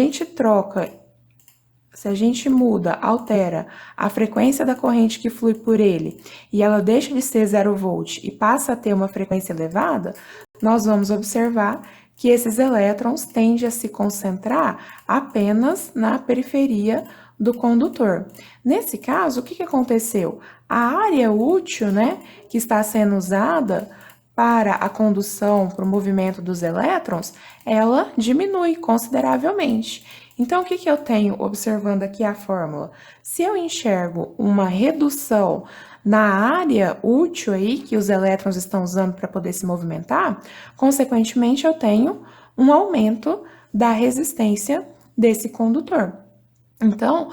gente muda, altera a frequência da corrente que flui por ele e ela deixa de ser 0 volt e passa a ter uma frequência elevada, nós vamos observar que esses elétrons tendem a se concentrar apenas na periferia do condutor. Nesse caso, o que aconteceu? A área útil, né, que está sendo usada para a condução, para o movimento dos elétrons, ela diminui consideravelmente. Então, o que eu tenho observando aqui a fórmula? Se eu enxergo uma redução na área útil aí que os elétrons estão usando para poder se movimentar, consequentemente eu tenho um aumento da resistência desse condutor. Então,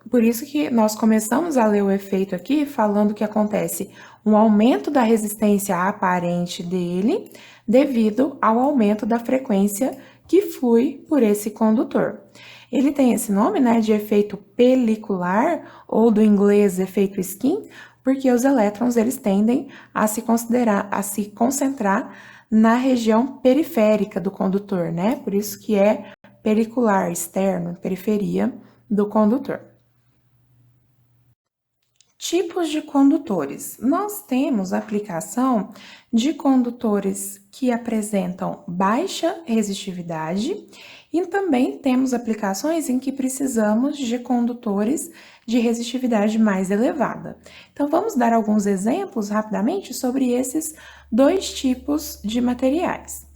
por isso que nós começamos a ler o efeito aqui falando que acontece um aumento da resistência aparente dele devido ao aumento da frequência que flui por esse condutor. Ele tem esse nome, né, de efeito pelicular, ou do inglês efeito skin, porque os elétrons eles tendem a se concentrar na região periférica do condutor, né? Por isso que é pelicular, externo, periferia do condutor. Tipos de condutores. Nós temos a aplicação de condutores que apresentam baixa resistividade e também temos aplicações em que precisamos de condutores de resistividade mais elevada. Então, vamos dar alguns exemplos rapidamente sobre esses dois tipos de materiais.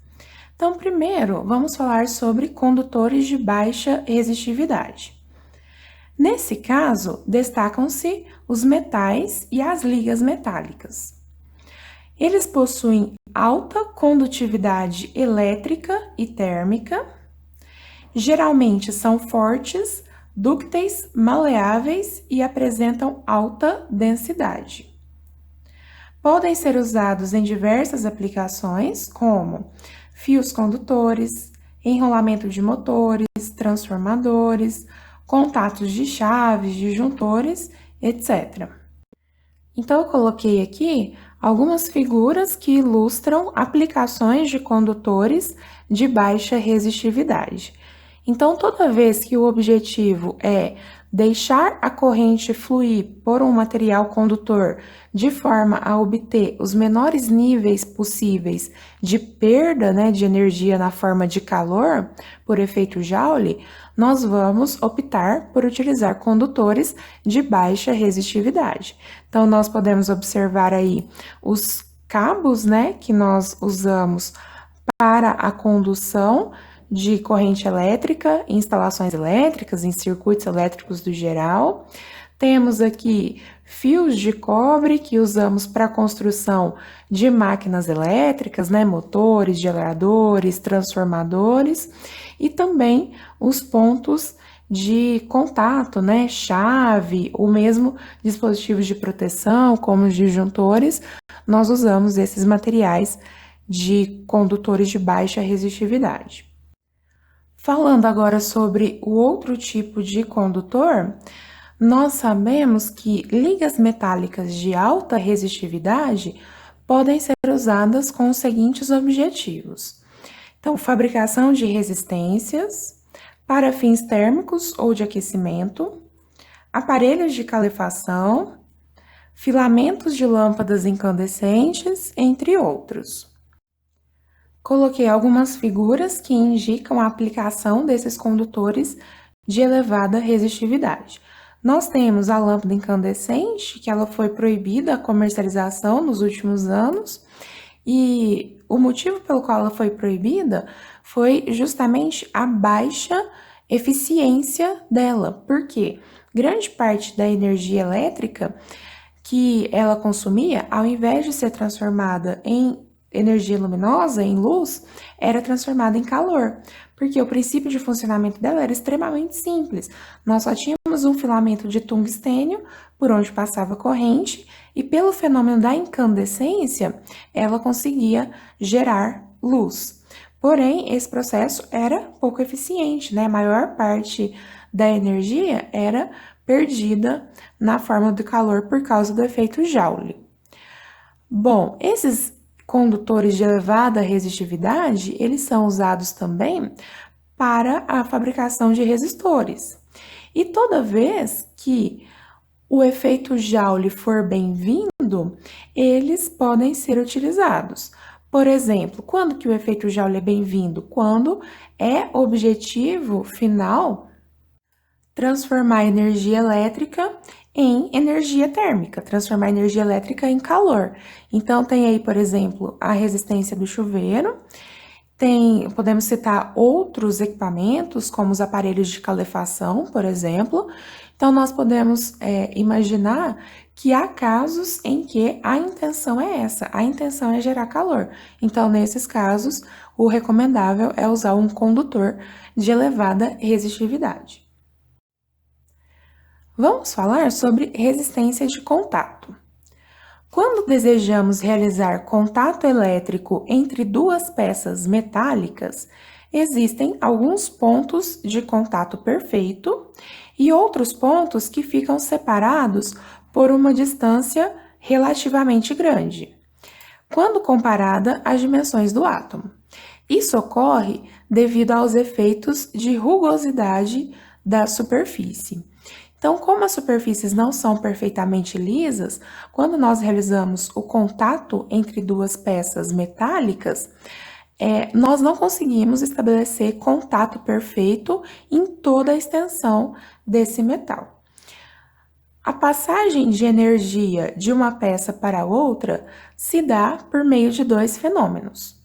Então, primeiro, vamos falar sobre condutores de baixa resistividade. Nesse caso, destacam-se os metais e as ligas metálicas. Eles possuem alta condutividade elétrica e térmica Geralmente são fortes, dúcteis, maleáveis e apresentam alta densidade. Podem ser usados em diversas aplicações, como fios condutores, enrolamento de motores, transformadores, contatos de chaves, disjuntores, etc. Então, eu coloquei aqui algumas figuras que ilustram aplicações de condutores de baixa resistividade. Então, toda vez que o objetivo é deixar a corrente fluir por um material condutor de forma a obter os menores níveis possíveis de perda, de energia na forma de calor, por efeito Joule, nós vamos optar por utilizar condutores de baixa resistividade. Então, nós podemos observar aí os cabos, que nós usamos para a condução de corrente elétrica, em instalações elétricas, em circuitos elétricos do geral. Temos aqui fios de cobre que usamos para a construção de máquinas elétricas, motores, geradores, transformadores, e também os pontos de contato, chave, ou mesmo dispositivos de proteção, como os disjuntores, nós usamos esses materiais de condutores de baixa resistividade. Falando agora sobre o outro tipo de condutor, nós sabemos que ligas metálicas de alta resistividade podem ser usadas com os seguintes objetivos. Então, fabricação de resistências para fins térmicos ou de aquecimento, aparelhos de calefação, filamentos de lâmpadas incandescentes, entre outros. Coloquei algumas figuras que indicam a aplicação desses condutores de elevada resistividade. Nós temos a lâmpada incandescente, que ela foi proibida a comercialização nos últimos anos, e o motivo pelo qual ela foi proibida foi justamente a baixa eficiência dela. Por quê? Grande parte da energia elétrica que ela consumia, ao invés de ser transformada em energia luminosa, em luz, era transformada em calor, porque o princípio de funcionamento dela era extremamente simples. Nós só tínhamos um filamento de tungstênio por onde passava a corrente, e pelo fenômeno da incandescência, ela conseguia gerar luz. Porém, esse processo era pouco eficiente, A maior parte da energia era perdida na forma do calor por causa do efeito Joule. Bom, esses condutores de elevada resistividade, eles são usados também para a fabricação de resistores. E toda vez que o efeito Joule for bem-vindo, eles podem ser utilizados. Por exemplo, quando que o efeito Joule é bem-vindo? Quando é objetivo final transformar energia elétrica em energia térmica, transformar energia elétrica em calor. Então, tem aí, por exemplo, a resistência do chuveiro, podemos citar outros equipamentos, como os aparelhos de calefação, por exemplo. Então, nós podemos imaginar que há casos em que a intenção é essa, a intenção é gerar calor. Então, nesses casos, o recomendável é usar um condutor de elevada resistividade. Vamos falar sobre resistência de contato. Quando desejamos realizar contato elétrico entre duas peças metálicas, existem alguns pontos de contato perfeito e outros pontos que ficam separados por uma distância relativamente grande, quando comparada às dimensões do átomo. Isso ocorre devido aos efeitos de rugosidade da superfície. Então, como as superfícies não são perfeitamente lisas, quando nós realizamos o contato entre duas peças metálicas, nós não conseguimos estabelecer contato perfeito em toda a extensão desse metal. A passagem de energia de uma peça para outra se dá por meio de dois fenômenos.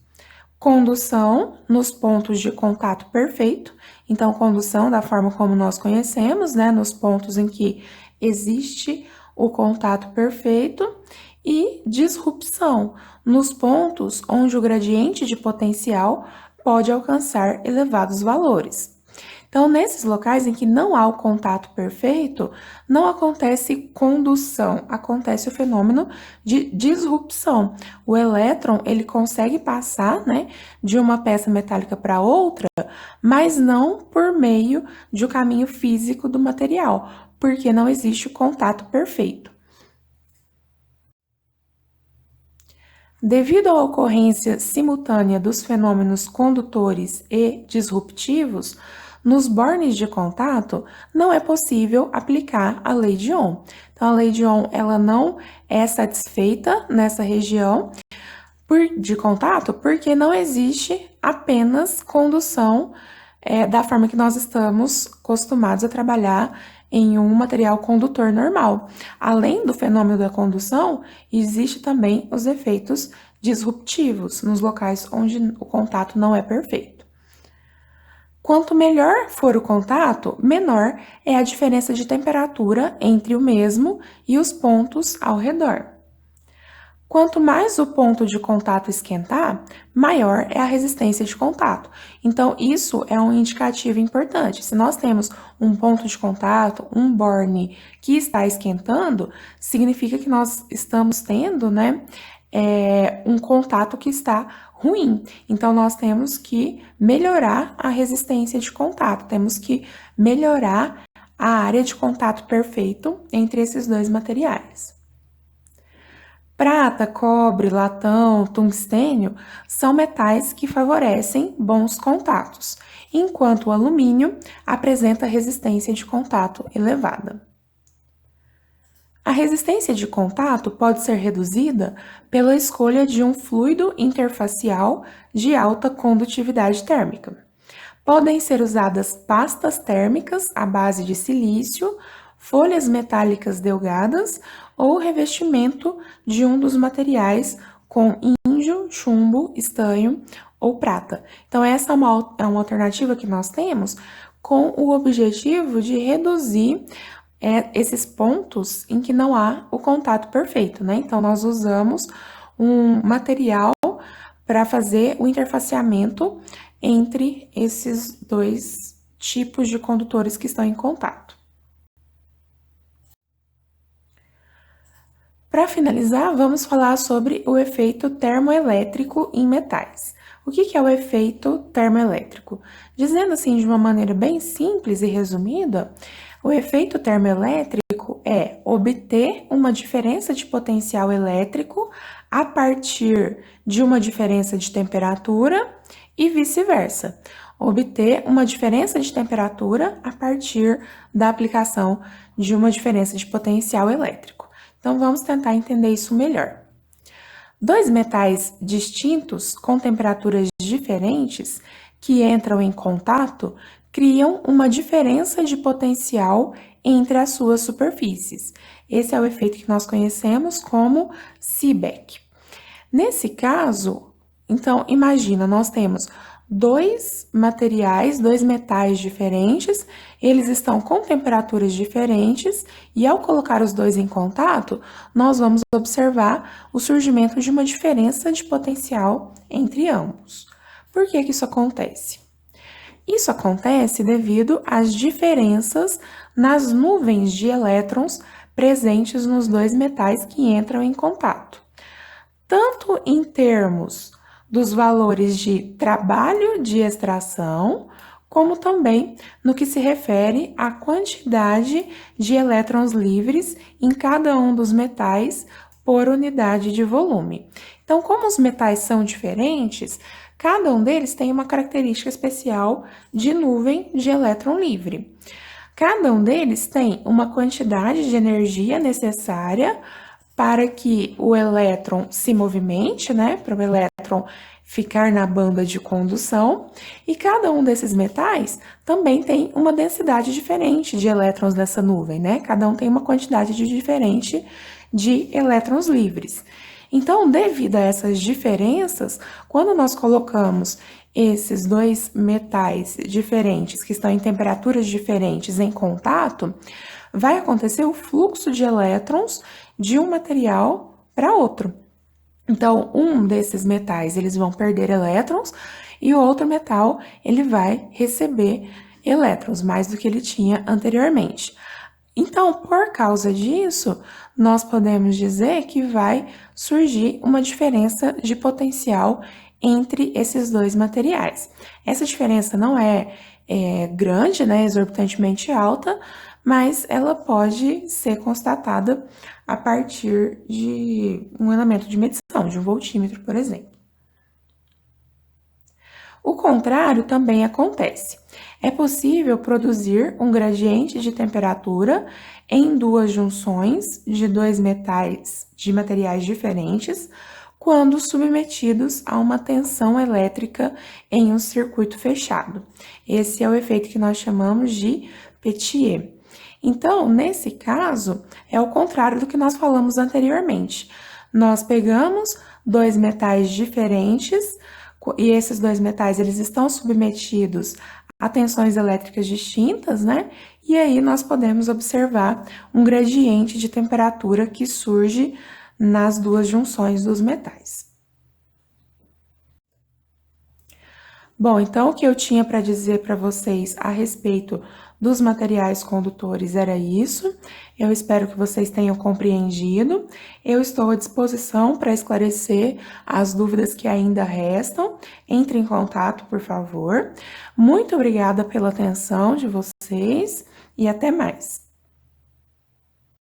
Condução nos pontos de contato perfeito, então condução da forma como nós conhecemos, nos pontos em que existe o contato perfeito, e disrupção nos pontos onde o gradiente de potencial pode alcançar elevados valores. Então, nesses locais em que não há o contato perfeito, não acontece condução, acontece o fenômeno de disrupção. O elétron, ele consegue passar, né, de uma peça metálica para outra, mas não por meio de um caminho físico do material, porque não existe o contato perfeito. Devido à ocorrência simultânea dos fenômenos condutores e disruptivos, nos bornes de contato não é possível aplicar a lei de Ohm. Então, a lei de Ohm ela não é satisfeita nessa região de contato porque não existe apenas condução da forma que nós estamos acostumados a trabalhar em um material condutor normal. Além do fenômeno da condução, existe também os efeitos disruptivos nos locais onde o contato não é perfeito. Quanto melhor for o contato, menor é a diferença de temperatura entre o mesmo e os pontos ao redor. Quanto mais o ponto de contato esquentar, maior é a resistência de contato. Então, isso é um indicativo importante. Se nós temos um ponto de contato, um borne que está esquentando, significa que nós estamos tendo, né, um contato que está ruim. Então, nós temos que melhorar a resistência de contato, temos que melhorar a área de contato perfeito entre esses dois materiais. Prata, cobre, latão, tungstênio são metais que favorecem bons contatos, enquanto o alumínio apresenta resistência de contato elevada. A resistência de contato pode ser reduzida pela escolha de um fluido interfacial de alta condutividade térmica. Podem ser usadas pastas térmicas à base de silício, folhas metálicas delgadas ou revestimento de um dos materiais com índio, chumbo, estanho ou prata. Então, essa é uma alternativa que nós temos com o objetivo de reduzir esses pontos em que não há o contato perfeito, né? Então, nós usamos um material para fazer o interfaciamento entre esses dois tipos de condutores que estão em contato. Para finalizar, vamos falar sobre o efeito termoelétrico em metais. O que é o efeito termoelétrico? Dizendo assim de uma maneira bem simples e resumida, o efeito termoelétrico é obter uma diferença de potencial elétrico a partir de uma diferença de temperatura e vice-versa. Obter uma diferença de temperatura a partir da aplicação de uma diferença de potencial elétrico. Então, vamos tentar entender isso melhor. Dois metais distintos com temperaturas diferentes que entram em contato criam uma diferença de potencial entre as suas superfícies. Esse é o efeito que nós conhecemos como Seebeck. Nesse caso, então, imagina, nós temos dois materiais, dois metais diferentes, eles estão com temperaturas diferentes e ao colocar os dois em contato, nós vamos observar o surgimento de uma diferença de potencial entre ambos. Por que isso acontece? Isso acontece devido às diferenças nas nuvens de elétrons presentes nos dois metais que entram em contato. Tanto em termos dos valores de trabalho de extração, como também no que se refere à quantidade de elétrons livres em cada um dos metais por unidade de volume. Então, como os metais são diferentes, cada um deles tem uma característica especial de nuvem de elétron livre. Cada um deles tem uma quantidade de energia necessária para que o elétron se movimente, né, para o elétron ficar na banda de condução, e cada um desses metais também tem uma densidade diferente de elétrons nessa nuvem, né? Cada um tem uma quantidade diferente de elétrons livres. Então, devido a essas diferenças, quando nós colocamos esses dois metais diferentes, que estão em temperaturas diferentes, em contato, vai acontecer o fluxo de elétrons de um material para outro. Então, um desses metais, eles vão perder elétrons e o outro metal, ele vai receber elétrons, mais do que ele tinha anteriormente. Então, por causa disso, nós podemos dizer que vai surgir uma diferença de potencial entre esses dois materiais. Essa diferença não é grande, né, exorbitantemente alta, mas ela pode ser constatada a partir de um elemento de medição, de um voltímetro, por exemplo. O contrário também acontece. É possível produzir um gradiente de temperatura em duas junções de dois metais de materiais diferentes quando submetidos a uma tensão elétrica em um circuito fechado. Esse é o efeito que nós chamamos de Peltier. Então, nesse caso, é o contrário do que nós falamos anteriormente. Nós pegamos dois metais diferentes e esses dois metais eles estão submetidos a tensões elétricas distintas, né? E aí nós podemos observar um gradiente de temperatura que surge nas duas junções dos metais. Bom, então o que eu tinha para dizer para vocês a respeito dos materiais condutores era isso. Eu espero que vocês tenham compreendido. Eu estou à disposição para esclarecer as dúvidas que ainda restam. Entre em contato, por favor. Muito obrigada pela atenção de vocês e até mais.